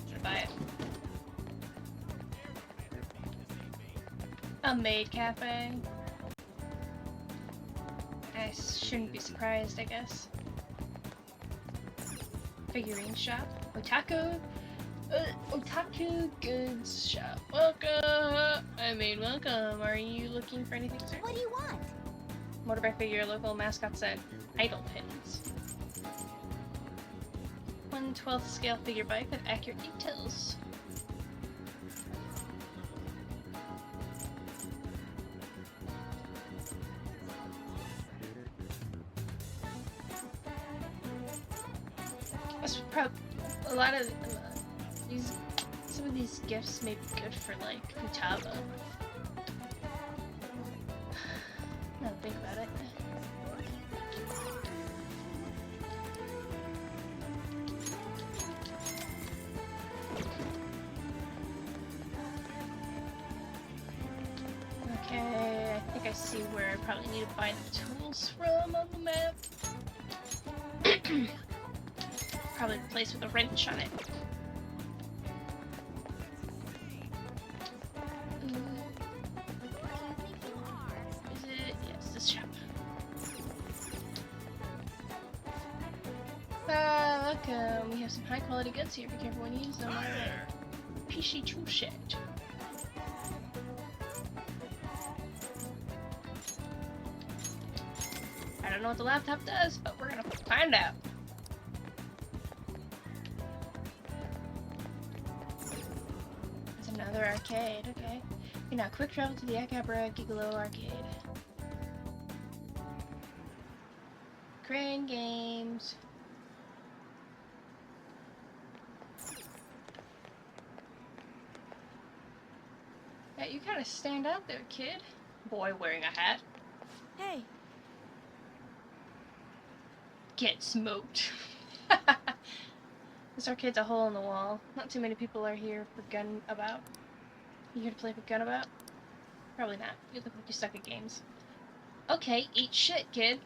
Should I buy it? A maid cafe. I shouldn't be surprised, I guess. Figurine shop. Otaku goods shop. Welcome! welcome. Are you looking for anything, sir? What do you want? Motorbike figure, local mascot set, idle pins. 1/12 scale figure bike with accurate details. That's probably a lot of these. Some of these gifts may be good for like Futaba. Now think about it. Okay, I think I see where I probably need to buy the tools from on the map. Probably the place with a wrench on it. Is it? Yes, this shop. Welcome. We have some high quality goods here. Be careful when you use them. Pishi tool shed. I don't know what the laptop does, but we're gonna find out. It's another arcade, okay. Okay, now quick travel to the Akabra Gigolo arcade. Crane games. Yeah, you kind of stand out there, kid. Boy wearing a hat. Hey, Get smoked. This arcade's a hole in the wall. Not too many people are here for gun about. You here to play for gun about? Probably not. You look like you suck at games. Okay, eat shit, kid.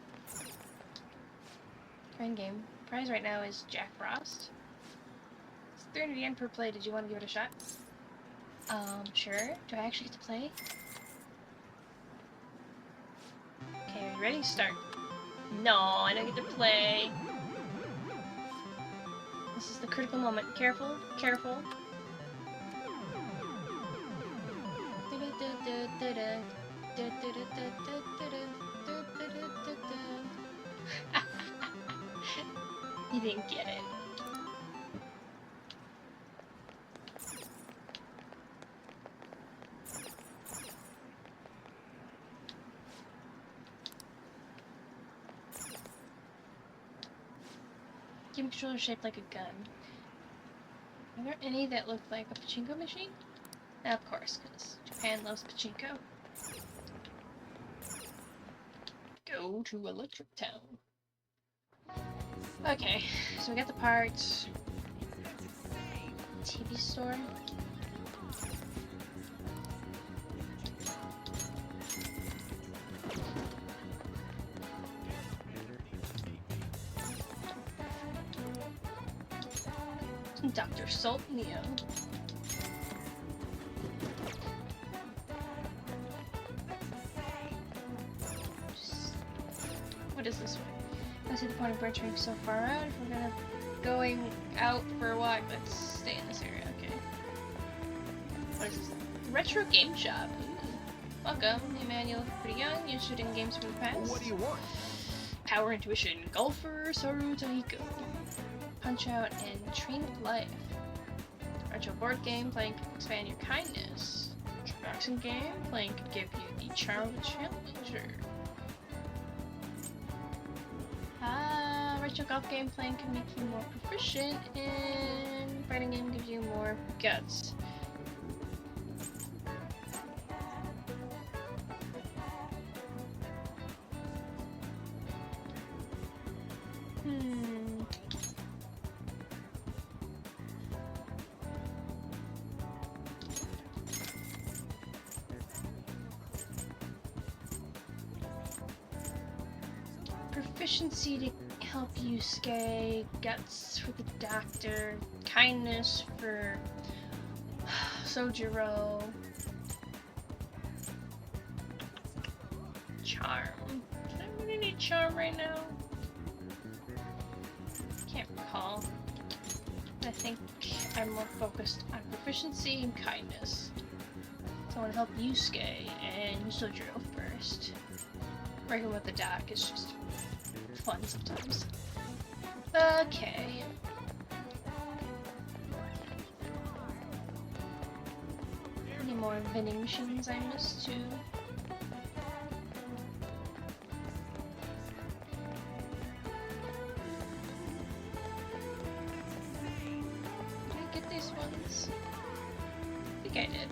Crane game. Prize right now is Jack Frost. It's 300 yen per play. Did you want to give it a shot? Sure. Do I actually get to play? Okay, are you ready? Start. No, I don't get to play. This is the critical moment. Careful, careful. You didn't get it. Game controller shaped like a gun. Are there any that look like a pachinko machine? Of course, because Japan loves pachinko. Go to Electric Town. Okay, so we got the parts. TV store. Dr. Salt Neo. venturing so far out. If we're gonna going out for a walk, let's stay in this area, okay. What is this? Retro Game Shop. Ooh. Welcome. Hey man, you look pretty young. You shooting games from the past? What do you want? Power Intuition, Golfer, Soru Tahiko. Punch Out, and Train of Life. Retro board game, playing can expand your kindness. Boxing game, playing could give you the charm of a challenger. Retro golf game, playing can make you more proficient, and fighting game gives you more guts. Proficiency to help you scale, guts for the doctor, kindness for Sojiro, charm. Do I really need charm right now? Can't recall. I think I'm more focused on proficiency and kindness. So I want to help Yusuke and Sojiro first. Working with the doc is just fun sometimes. Okay. Any more vending machines I missed too? Did I get these ones? I think I did.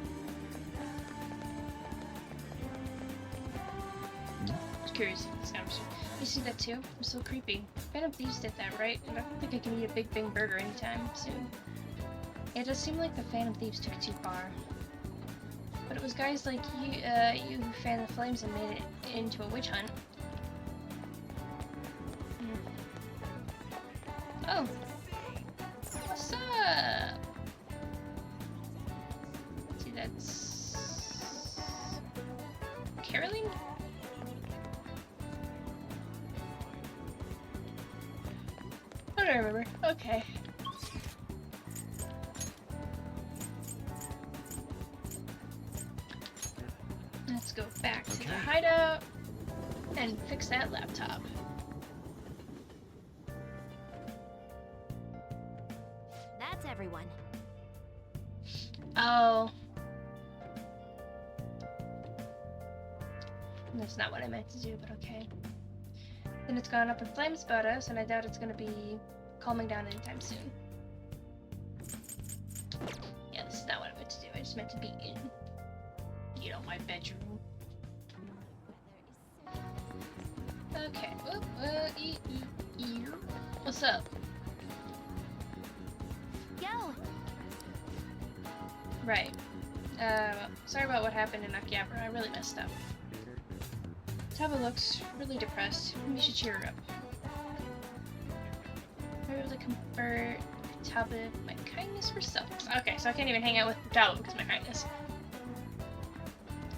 Just curious if it's garbage. You see that too? I'm so creepy. Phantom Thieves did that, right? And I don't think I can eat a Big Bang Burger anytime soon. It does seem like the Phantom Thieves took it too far. But it was guys like you who fanned the flames and made it into a witch hunt. Oh! What's up? See, that's... Caroline? I don't remember. Okay. Let's go back to the hideout and fix that laptop. That's everyone. Oh. That's not what I meant to do, but okay. Then it's gone up in flames about us, and I doubt it's gonna be calming down anytime soon. Yeah, this is not what I meant to do. I just meant to be in, you know, my bedroom. Okay. What's up? Yo! Right. Sorry about what happened in Akihabara. I really messed up. Taba looks really depressed. We should cheer her up. I'm able to convert Taba my kindness for self. Okay, so I can't even hang out with Taba because of my kindness.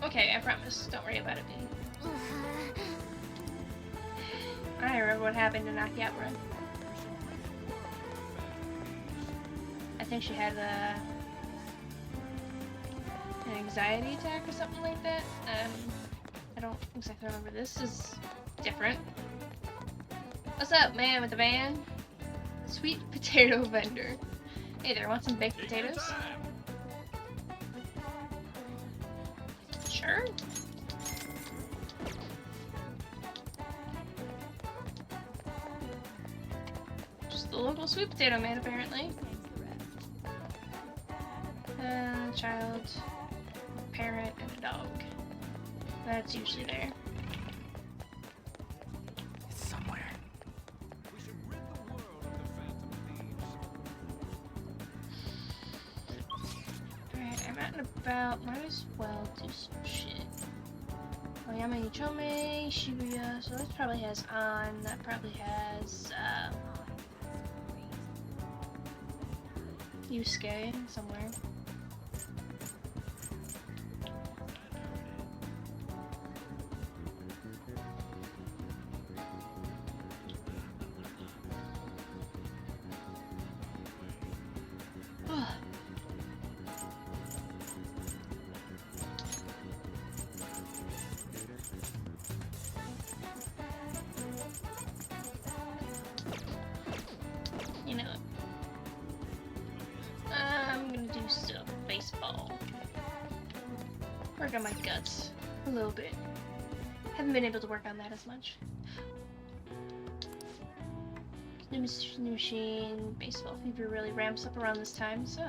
Okay, I promise. Don't worry about it, baby. I don't remember what happened in Akihabara. I think she had an anxiety attack or something like that. I don't exactly remember. This is different. What's up, man with the van? Sweet potato vendor. Hey there, want some baked potatoes? Sure. Just the local sweet potato man, apparently. Child, parent, and a dog. That's usually there. It's somewhere. We should rid the world of the Phantom Thieves. Alright, I'm out and about. Might as well do some shit. Oyama Ichome, Shibuya. So this probably has on. That probably has Yusuke somewhere. work on my guts a little bit. Haven't been able to work on that as much. New machine, baseball fever really ramps up around this time, so...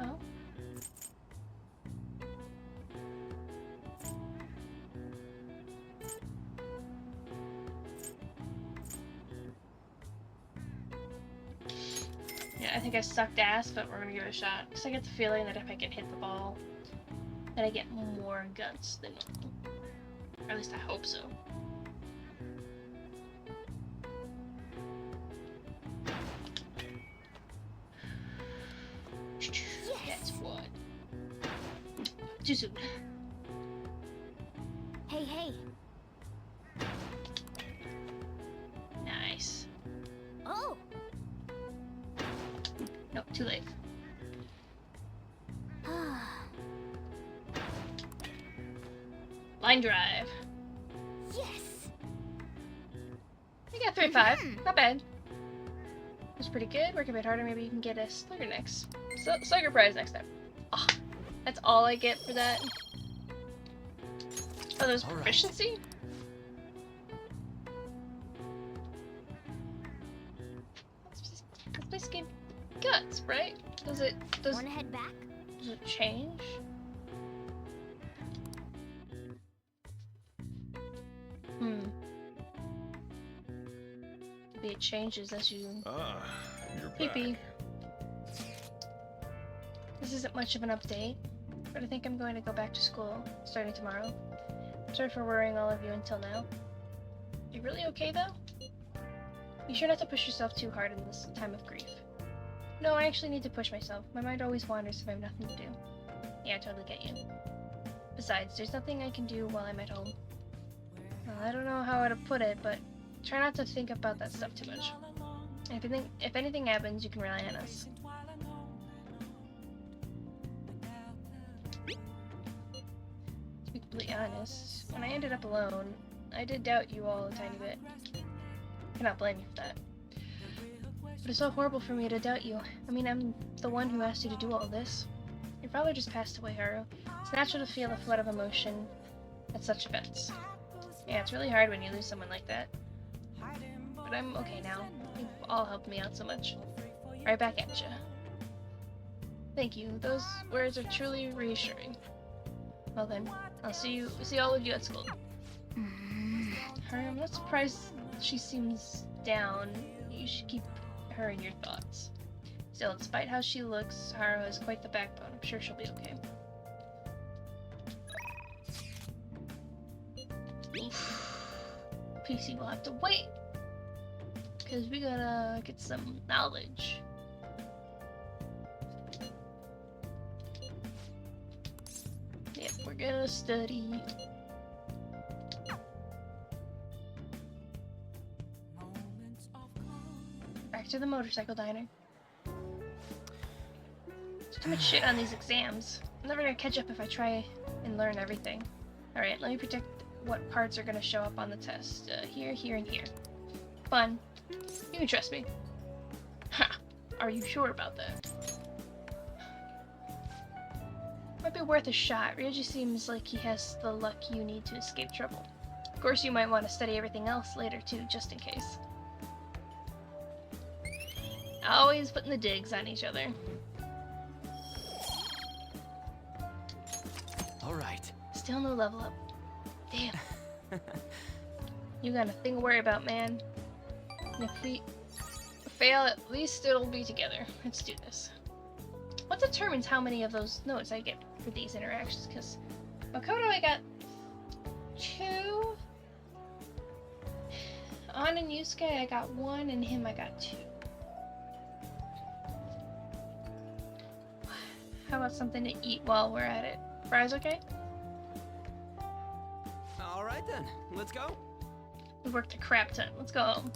Yeah, I think I sucked ass, but we're gonna give it a shot. Because I get the feeling that if I can hit the ball, then I get more guts than normal. Or at least I hope so. That's what. Too soon. Hey, hey. Nice. Oh! Nope, too late. Line drive. Yes! You got 3-5. Not bad. That's pretty good. Work a bit harder, maybe you can get a Slugger next. Slugger prize next time. Oh, that's all I get for that. Oh, there's proficiency? That's basically guts, right? Wanna head back? Does it change? Maybe it changes as you You're pee-pee. back. This isn't much of an update, but I think I'm going to go back to school starting tomorrow. Sorry for worrying all of you until now. You really okay though? You sure not to push yourself too hard in this time of grief. No, I actually need to push myself. My mind always wanders if I have nothing to do. Yeah, I totally get you. Besides, there's nothing I can do while I'm at home. Well, I don't know how to put it, but try not to think about that stuff too much. If anything happens, you can rely on us. To be completely honest, when I ended up alone, I did doubt you all a tiny bit. I cannot blame you for that. But it's so horrible for me to doubt you. I mean, I'm the one who asked you to do all this. Your father just passed away, Haru. It's natural to feel a flood of emotion at such events. Yeah, it's really hard when you lose someone like that. But I'm okay now. You've all helped me out so much. Right back at ya. Thank you. Those words are truly reassuring. Well then, I'll see all of you at school. Haru, I'm not surprised she seems down. You should keep her in your thoughts. Still, despite how she looks, Haru has quite the backbone. I'm sure she'll be okay. PC will have to wait, because we gotta get some knowledge. Yep, we're gonna study. Back to the motorcycle diner. There's too much shit on these exams. I'm never gonna catch up if I try and learn everything. Alright, let me predict what parts are gonna show up on the test. Here, here, and here. Fun. You can trust me. Ha! Are you sure about that? Might be worth a shot. Ryoji seems like he has the luck you need to escape trouble. Of course, you might want to study everything else later too, just in case. Always putting the digs on each other. Alright. Still no level up. Damn. You got nothing to worry about, man. And if we fail, at least it'll be together. Let's do this. What determines how many of those notes I get for these interactions? Because Makoto I got 2. On and Yusuke I got 1, and him I got 2. How about something to eat while we're at it? Fries okay? Alright then, let's go. We worked a crap ton. Let's go home.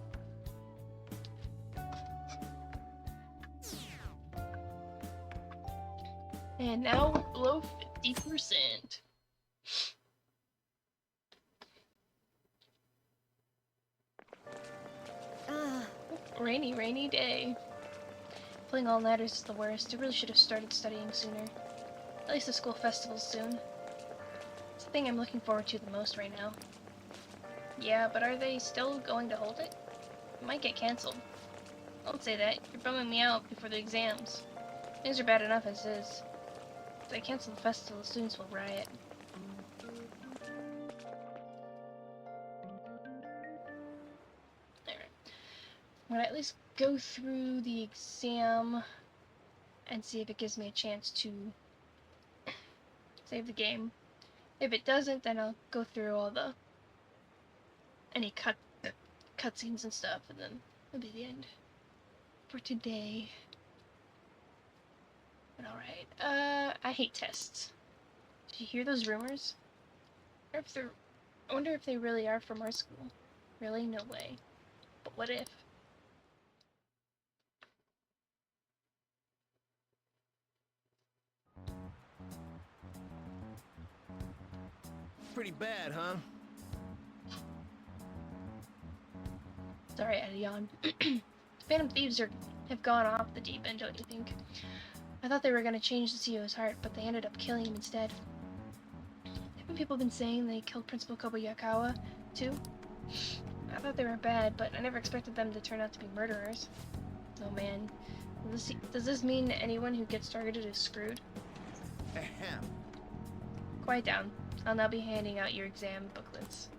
And now we're below 50%. Rainy day. Pulling all-nighters is the worst. I really should have started studying sooner. At least the school festival's soon. thing I'm looking forward to the most right now. Yeah, but are they still going to hold it? It might get cancelled. Don't say that. You're bumming me out before the exams. Things are bad enough as is. If they cancel the festival, the students will riot. Alright. I'm gonna at least go through the exam and see if it gives me a chance to save the game. If it doesn't, then I'll go through all the any cutscenes and stuff, and then it'll be the end for today. But alright, I hate tests. Did you hear those rumors? I wonder if they really are from our school. Really? No way. But what if? Pretty bad, huh? Sorry, I had a yawn. Phantom Thieves have gone off the deep end, don't you think? I thought they were going to change the CEO's heart, but they ended up killing him instead. Haven't people been saying they killed Principal Kobayakawa, too? I thought they were bad, but I never expected them to turn out to be murderers. Oh man. Does this mean anyone who gets targeted is screwed? Ahem. Quiet down. I'll now be handing out your exam booklets.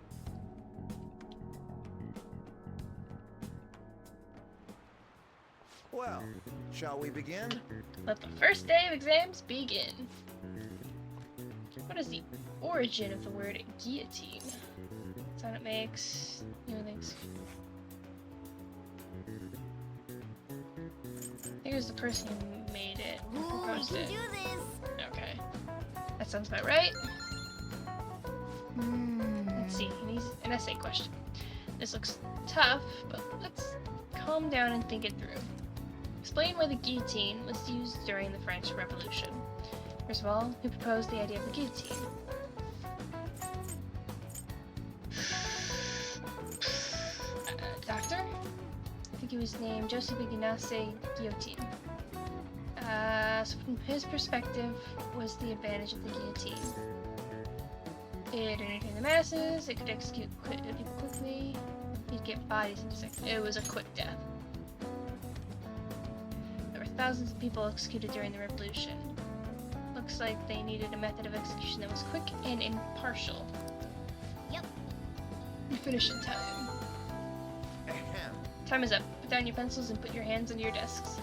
Well, shall we begin? Let the first day of exams begin. What is the origin of the word guillotine? Sound it makes, things. I think it was the person who made it, who proposed it. Do this. Okay. That sounds about right. Let's see, he needs an essay question. This looks tough, but let's calm down and think it through. Explain why the guillotine was used during the French Revolution. First of all, who proposed the idea of the guillotine? Doctor? I think he was named Joseph Ignace Guillotine. So from his perspective, was the advantage of the guillotine? It entertained the masses, it could execute people quickly, you'd get bodies into seconds. It was a quick death. There were thousands of people executed during the revolution. Looks like they needed a method of execution that was quick and impartial. Yep. You finish in time. Ahem. Time is up. Put down your pencils and put your hands on your desks.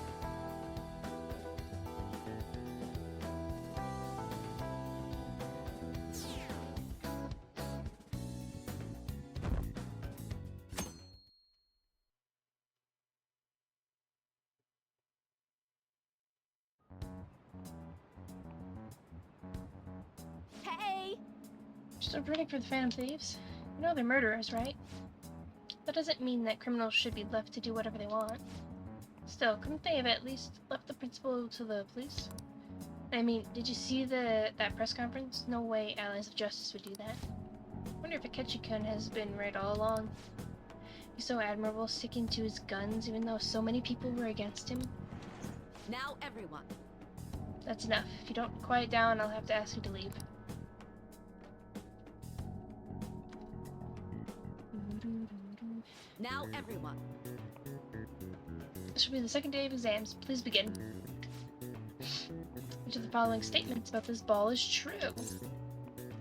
Hey! Still rooting for the Phantom Thieves? You know they're murderers, right? That doesn't mean that criminals should be left to do whatever they want. Still, couldn't they have at least left the principal to the police? I mean, did you see that press conference? No way Allies of Justice would do that. Wonder if Akechi-kun has been right all along. He's so admirable, sticking to his guns even though so many people were against him. Now everyone. That's enough. If you don't quiet down, I'll have to ask you to leave. Now everyone. This will be the second day of exams. Please begin. Which of the following statements about this ball is true? It's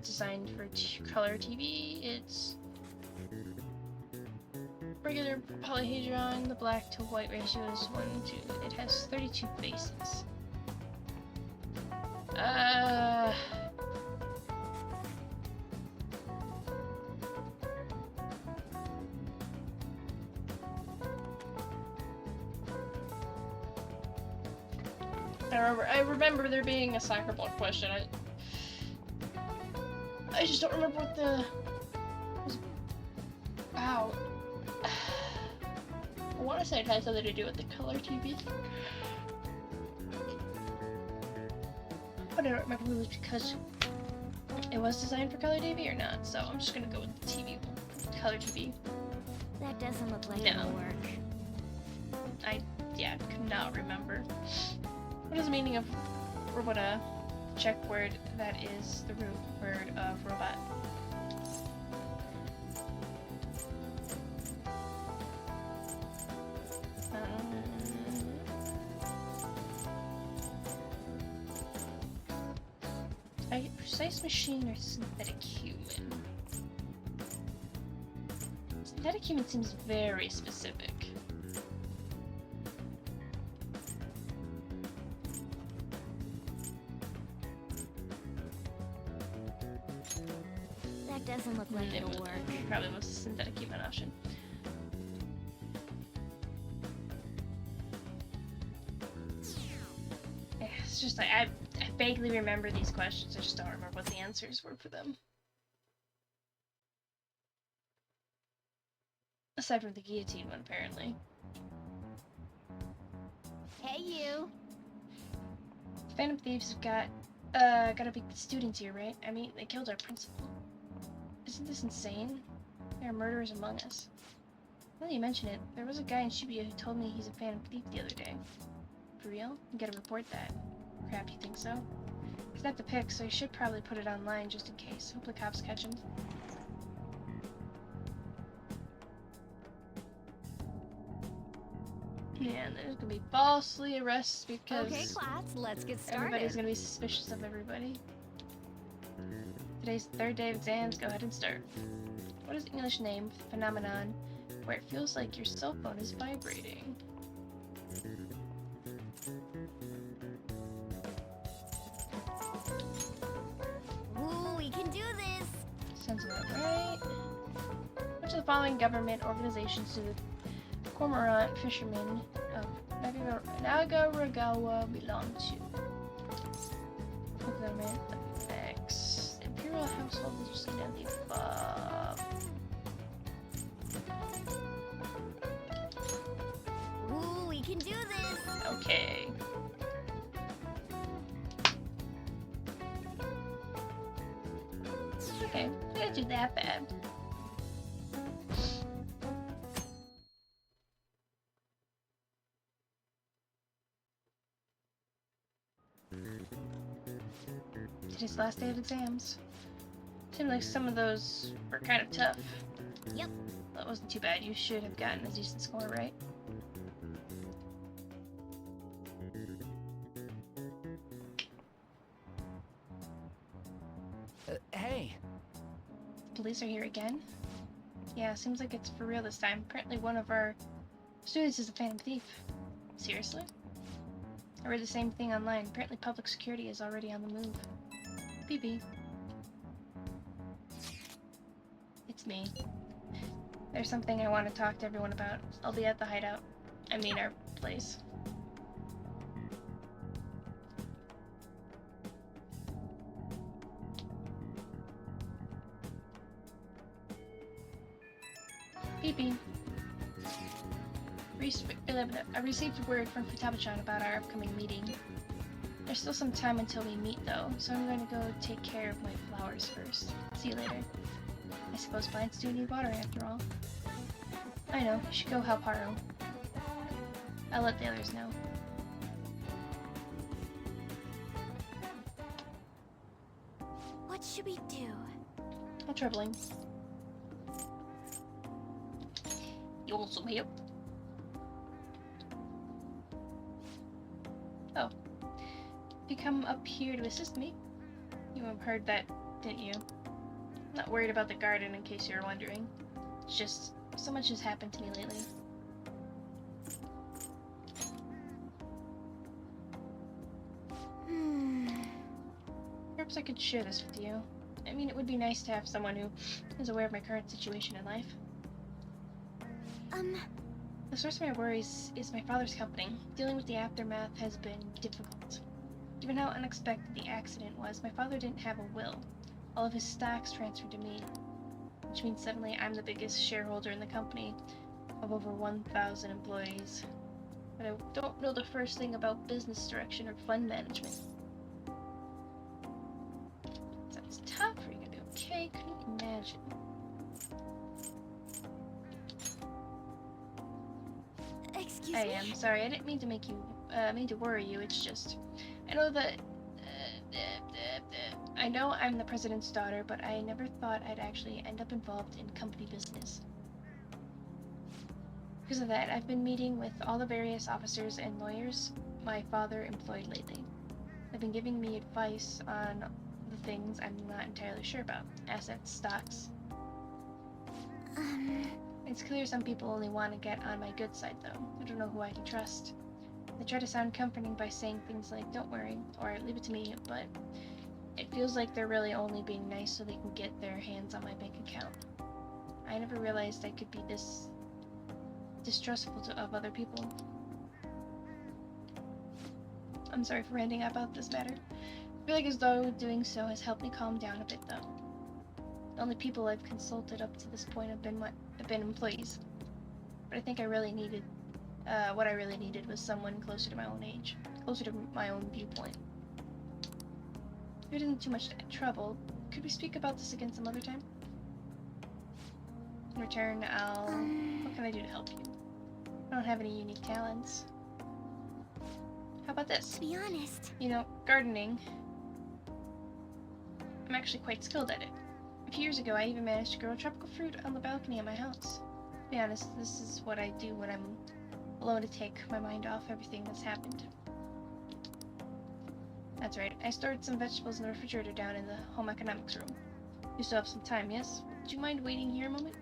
designed for color TV. It's regular polyhedron. The black to white ratio is 1:2. It has 32 faces. I remember there being a soccer ball question. I just don't remember what the was about. I want to say it has something to do with the color TV. But I don't remember if it was because it was designed for color TV or not. So I'm just gonna go with the TV one, color TV. That doesn't look like No. it'll work. I could not remember. What is the meaning of, or what check word that is the root word of robot. Precise machine or synthetic human? Synthetic human seems very specific. That doesn't look like it'll work. Probably was a synthetic human option. Yeah, it's just like I vaguely remember these questions. I just don't remember what the answers were for them. Aside from the guillotine one, apparently. Hey, you. Phantom Thieves have gotta be students here, right? I mean, they killed our principal. Isn't this insane? There are murderers among us. Now that you mention it, there was a guy in Shibuya who told me he's a Phantom Thief the other day. For real? You gotta report that. Crap, you think so? He's got the pic, so you should probably put it online just in case. Hope the cops catch him. Yeah, and there's gonna be falsely arrests because Okay, class, let's get started. everybody's gonna be suspicious of everybody. Today's the third day of exams. Go ahead and start. What is the English name for the phenomenon where it feels like your cell phone is vibrating? Ooh, we can do this. Sounds about right. Which of the following government organizations do the cormorant fishermen of Nagaragawa belong to? Government X. The Imperial Household is just none of the above. Ooh, we can do this. Okay. Okay, we didn't do that bad. Today's the last day of exams. Seemed like some of those were kind of tough. Yep. That wasn't too bad. You should have gotten a decent score, right? Hey! The police are here again? Yeah, seems like it's for real this time. Apparently one of our students is a Phantom Thief. Seriously? I read the same thing online. Apparently public security is already on the move. BB. It's me. There's something I want to talk to everyone about. I'll be at the hideout. I mean our place. BB. I received word from Futaba-chan about our upcoming meeting. There's still some time until we meet though, so I'm going to go take care of my flowers first. See you later. I suppose plants do need water after all. I know, you should go help Haru. I'll let the others know. What should we do? How troubling. You also help. Oh. You come up here to assist me? You heard that, didn't you? I'm not worried about the garden in case you were wondering. It's just, so much has happened to me lately. Perhaps I could share this with you. I mean, it would be nice to have someone who is aware of my current situation in life. The source of my worries is my father's company. Dealing with the aftermath has been difficult. Given how unexpected the accident was, my father didn't have a will. All of his stocks transferred to me, which means suddenly I'm the biggest shareholder in the company of over 1,000 employees. But I don't know the first thing about business direction or fund management. Sounds tough. Are you gonna be okay? Couldn't imagine. Excuse I me? am sorry. I didn't mean to make you, mean to worry you. It's just, I know that I know I'm the president's daughter, but I never thought I'd actually end up involved in company business. Because of that, I've been meeting with all the various officers and lawyers my father employed lately. They've been giving me advice on the things I'm not entirely sure about. Assets, stocks. It's clear some people only want to get on my good side, though. I don't know who I can trust. They try to sound comforting by saying things like, don't worry, or leave it to me, but it feels like they're really only being nice so they can get their hands on my bank account. I never realized I could be this distrustful of other people. I'm sorry for ranting about this matter. I feel like as though doing so has helped me calm down a bit, though. The only people I've consulted up to this point have been employees. But I think I really needed, what I really needed was someone closer to my own age, closer to my own viewpoint. If it isn't too much trouble, could we speak about this again some other time? In return, what can I do to help you? I don't have any unique talents. How about this? To be honest, You know, gardening. I'm actually quite skilled at it. A few years ago, I even managed to grow tropical fruit on the balcony of my house. To be honest, this is what I do when I'm alone to take my mind off everything that's happened. That's right, I stored some vegetables in the refrigerator down in the home economics room. You still have some time, yes? Would you mind waiting here a moment?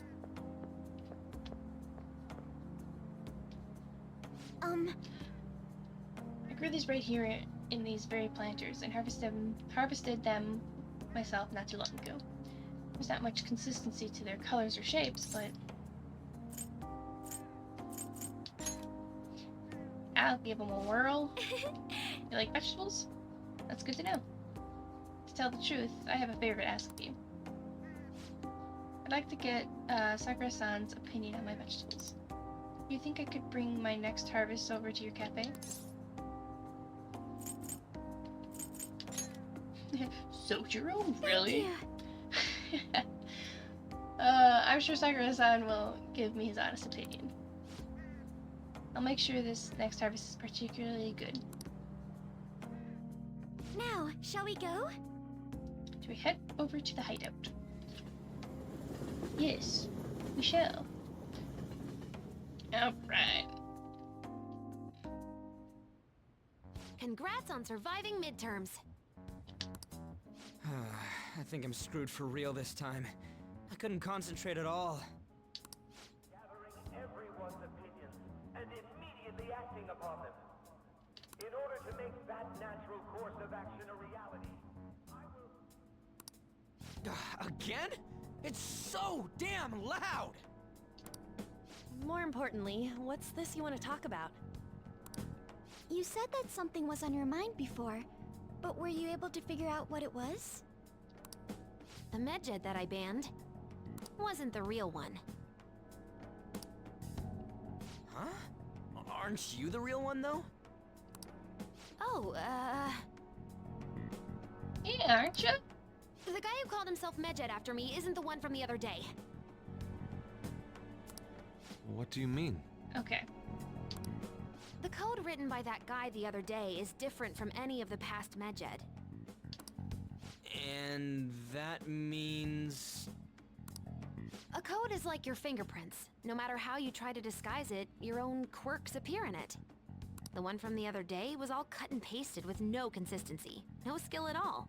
I grew these right here in these very planters and harvested them myself not too long ago. There's not much consistency to their colors or shapes, but I'll give them a whirl. You like vegetables? That's good to know. To tell the truth, I have a favor to ask of you. I'd like to get Sakura-san's opinion on my vegetables. Do you think I could bring my next harvest over to your cafe? Sojiro? Really? yeah. I'm sure Sakura-san will give me his honest opinion. I'll make sure this next harvest is particularly good. Now, shall we go? So we head over to the hideout. Yes, we shall. Alright. Congrats on surviving midterms. I think I'm screwed for real this time. I couldn't concentrate at all. Gathering everyone's opinions and immediately acting upon them. In order to make that natural course of action a reality, I will... Again? It's so damn loud! More importantly, what's this you want to talk about? You said that something was on your mind before, but were you able to figure out what it was? The medjed that I banned wasn't the real one. Huh? Aren't you the real one, though? Oh, Yeah, aren't you? the guy who called himself medjed after me isn't the one from the other day. What do you mean? Okay. The code written by that guy the other day is different from any of the past medjed. And that means... A code is like your fingerprints. No matter how you try to disguise it, your own quirks appear in it. The one from the other day was all cut and pasted with no consistency. No skill at all.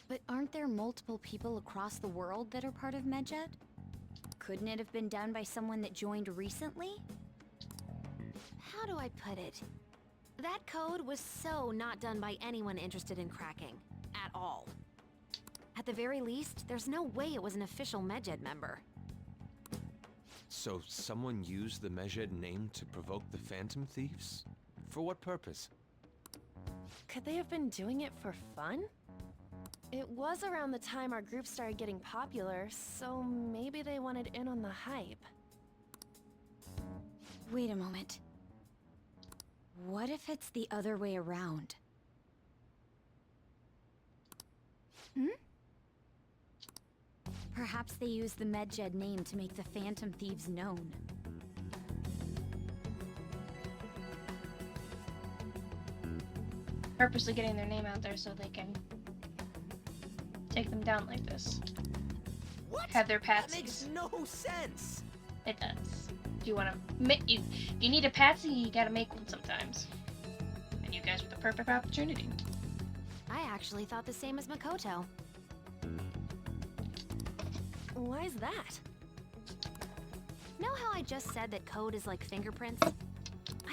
But aren't there multiple people across the world that are part of Medjed? Couldn't it have been done by someone that joined recently? How do I put it? That code was so not done by anyone interested in cracking. At all. At the very least, there's no way it was an official Medjed member. So someone used the Medjed name to provoke the Phantom Thieves? For what purpose? Could they have been doing it for fun? It was around the time our group started getting popular, so maybe they wanted in on the hype. Wait a moment. What if it's the other way around? Perhaps they used the Medjed name to make the Phantom Thieves known. purposely getting their name out there so they can take them down like this. What? Have their That patsies. makes no sense. It does. If you want to, if you need a patsy, you gotta make one sometimes. And you guys were the perfect opportunity. I actually thought the same as Makoto. Why is that? Know how I just said that code is like fingerprints?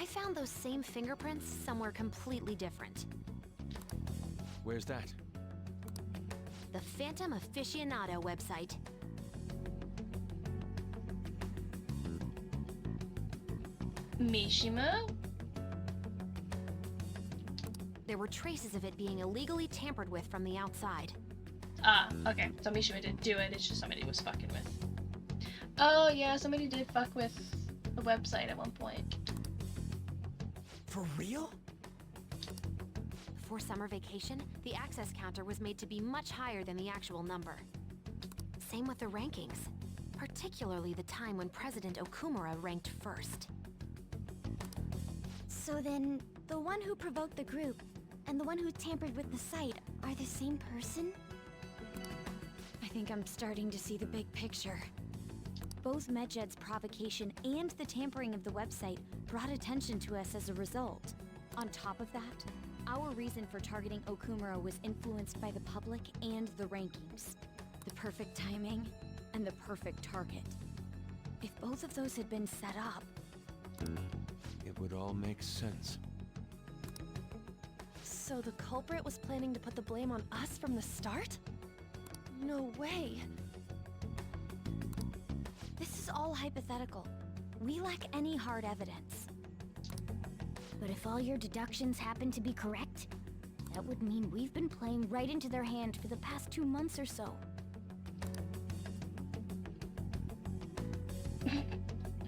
I found those same fingerprints somewhere completely different. Where's that? The Phantom Aficionado website. Mishima? There were traces of it being illegally tampered with from the outside. Ah, okay. So Mishima didn't do it, it's just somebody was fucking with. Oh yeah, somebody did fuck with the website at one point. For real? Before summer vacation, the access counter was made to be much higher than the actual number. Same with the rankings, particularly the time when President Okumura ranked first. So then, the one who provoked the group and the one who tampered with the site are the same person? I think I'm starting to see the big picture. Both Medjed's provocation and the tampering of the website brought attention to us as a result. On top of that, our reason for targeting Okumura was influenced by the public and the rankings. The perfect timing and the perfect target. If both of those had been set up... It would all make sense. So the culprit was planning to put the blame on us from the start? No way. This is all hypothetical. We lack any hard evidence. But if all your deductions happen to be correct, that would mean we've been playing right into their hand for the past 2 months or so.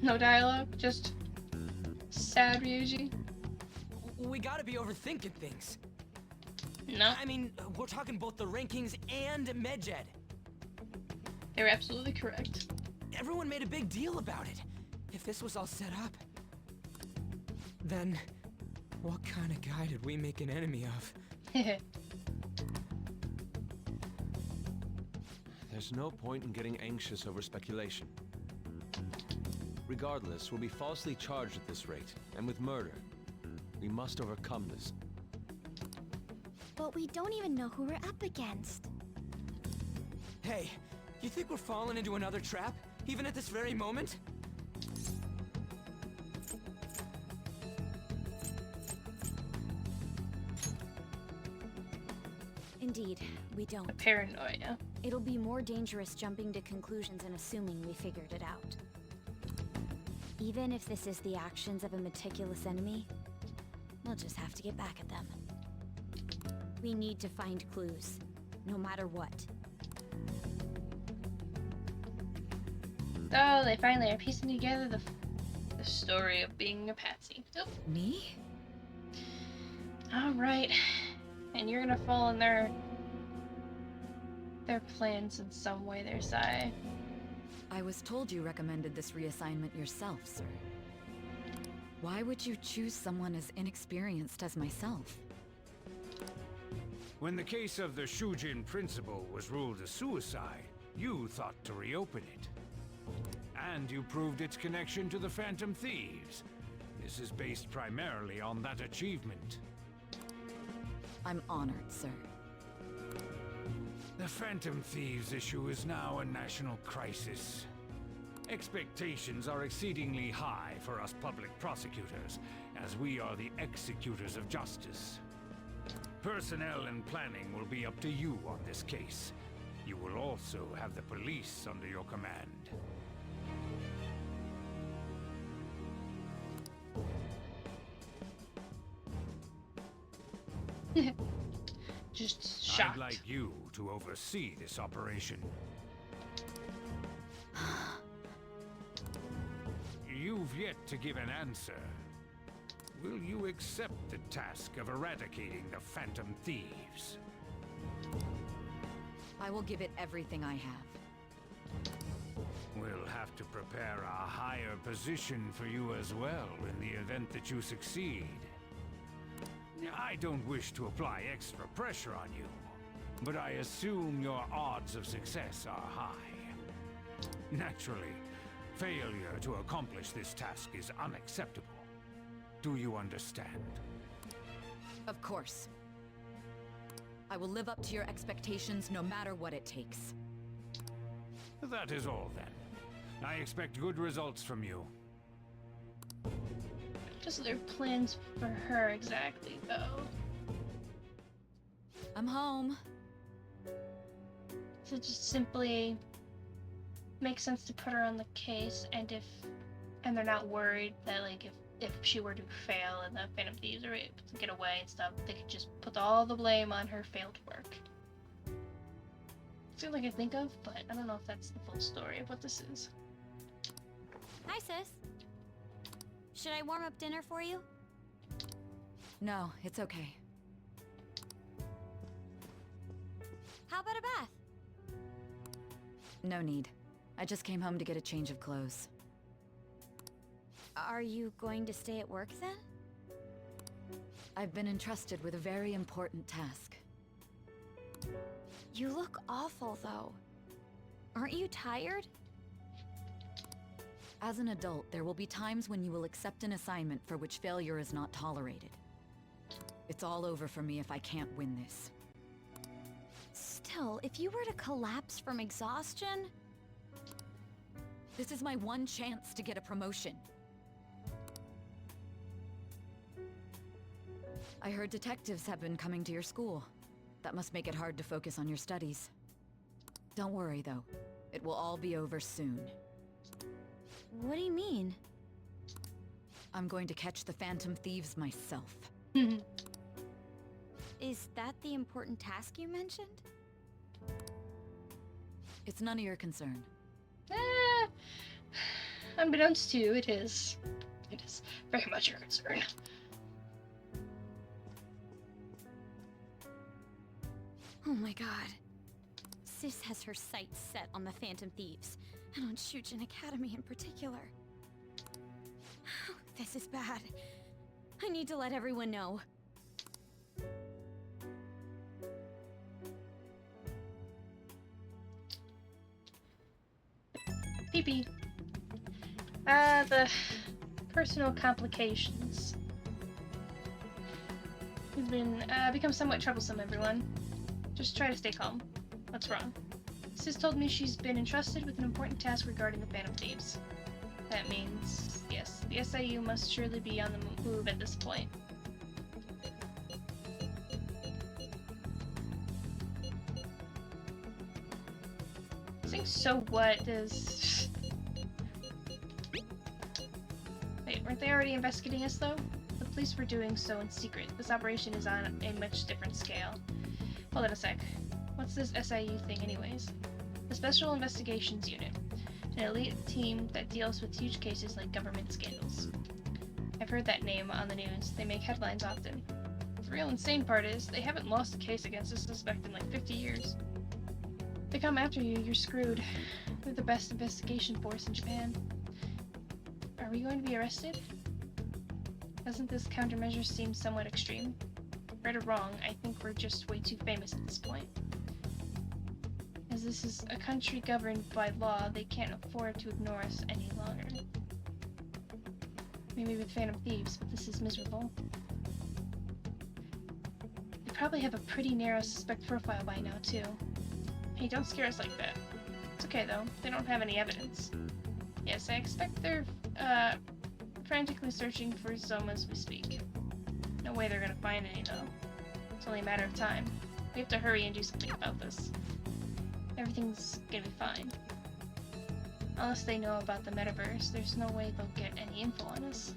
No dialogue, just sad Ryuji. We gotta be overthinking things. No, I mean, we're talking both the rankings and Medjed. they're absolutely correct. Everyone made a big deal about it. If this was all set up, then what kind of guy did we make an enemy of? There's no point in getting anxious over speculation. Regardless, we'll be falsely charged at this rate, and with murder. We must overcome this. But we don't even know who we're up against. Hey, you think we're falling into another trap, even at this very moment? Indeed, we don't. Paranoia. It'll be more dangerous jumping to conclusions and assuming we figured it out. Even if this is the actions of a meticulous enemy, we'll just have to get back at them. We need to find clues, no matter what. Oh, they finally are piecing together the story of being a patsy. Oop. Me? Alright. And you're gonna fall in their plans in some way, their Sai. I was told you recommended this reassignment yourself, sir. Why would you choose someone as inexperienced as myself? When the case of the Shujin principal was ruled a suicide, you thought to reopen it. And you proved its connection to the Phantom Thieves. This is based primarily on that achievement. I'm honored, sir. The Phantom Thieves issue is now a national crisis. Expectations are exceedingly high for us public prosecutors, as we are the executors of justice. Personnel and planning will be up to you on this case. You will also have the police under your command. Just shocked. I'd like you to oversee this operation. You've yet to give an answer. Will you accept the task of eradicating the Phantom Thieves? I will give it everything I have. We'll have to prepare a higher position for you as well in the event that you succeed. I don't wish to apply extra pressure on you, but I assume your odds of success are high. Naturally, failure to accomplish this task is unacceptable. Do you understand? Of course. I will live up to your expectations no matter what it takes. That is all then. I expect good results from you. Just their plans for her exactly, though. I'm home. So it just simply makes sense to put her on the case, and they're not worried that like if she were to fail and the Phantom Thieves are able to get away and stuff, they could just put all the blame on her failed work. It's the only thing I think of, but I don't know if that's the full story of what this is. Hi, sis. Should I warm up dinner for you? No, it's okay. How about a bath? No need. I just came home to get a change of clothes. Are you going to stay at work then? I've been entrusted with a very important task. You look awful, though. Aren't you tired? As an adult, there will be times when you will accept an assignment for which failure is not tolerated. It's all over for me if I can't win this. Still, if you were to collapse from exhaustion... This is my one chance to get a promotion. I heard detectives have been coming to your school. That must make it hard to focus on your studies. Don't worry, though. It will all be over soon. What do you mean? I'm going to catch the Phantom Thieves myself. Is that the important task you mentioned? It's none of your concern. Unbeknownst to you, it is. It is very much your concern. Oh my god. Sis has her sights set on the Phantom Thieves, and on Shujin Academy in particular. This is bad. I need to let everyone know. PP. The personal complications. It's been become somewhat troublesome, everyone. Just try to stay calm. What's wrong? Sis told me she's been entrusted with an important task regarding the Phantom Thieves. That means, yes, the SIU must surely be on the move at this point. Saying so what does... Wait, weren't they already investigating us though? The police were doing so in secret. This operation is on a much different scale. Hold on a sec. What's this SIU thing anyways? The Special Investigations Unit. An elite team that deals with huge cases like government scandals. I've heard that name on the news. They make headlines often. The real insane part is, they haven't lost a case against a suspect in like 50 years. If they come after you, you're screwed. They're the best investigation force in Japan. Are we going to be arrested? Doesn't this countermeasure seem somewhat extreme? Right or wrong, I think we're just way too famous at this point. As this is a country governed by law, they can't afford to ignore us any longer. Maybe with Phantom Thieves, but this is miserable. They probably have a pretty narrow suspect profile by now, too. Hey, don't scare us like that. It's okay, though. They don't have any evidence. Yes, I expect they're, frantically searching for some as we speak. No way they're gonna find any, though. It's only a matter of time. We have to hurry and do something about this. Everything's gonna be fine. Unless they know about the metaverse, there's no way they'll get any info on us.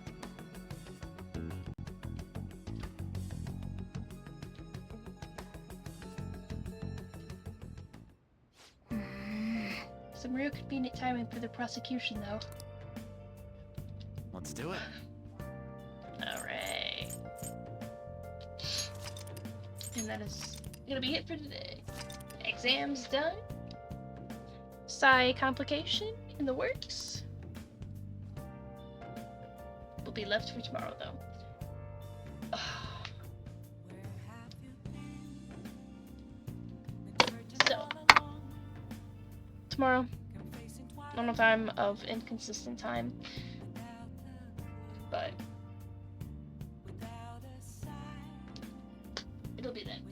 Some real convenient timing for the prosecution, though. Let's do it. Alright. And that is gonna be it for today. Exams done. Psi complication in the works. Will be left for tomorrow, though. tomorrow. Normal time of inconsistent time. But it'll be then.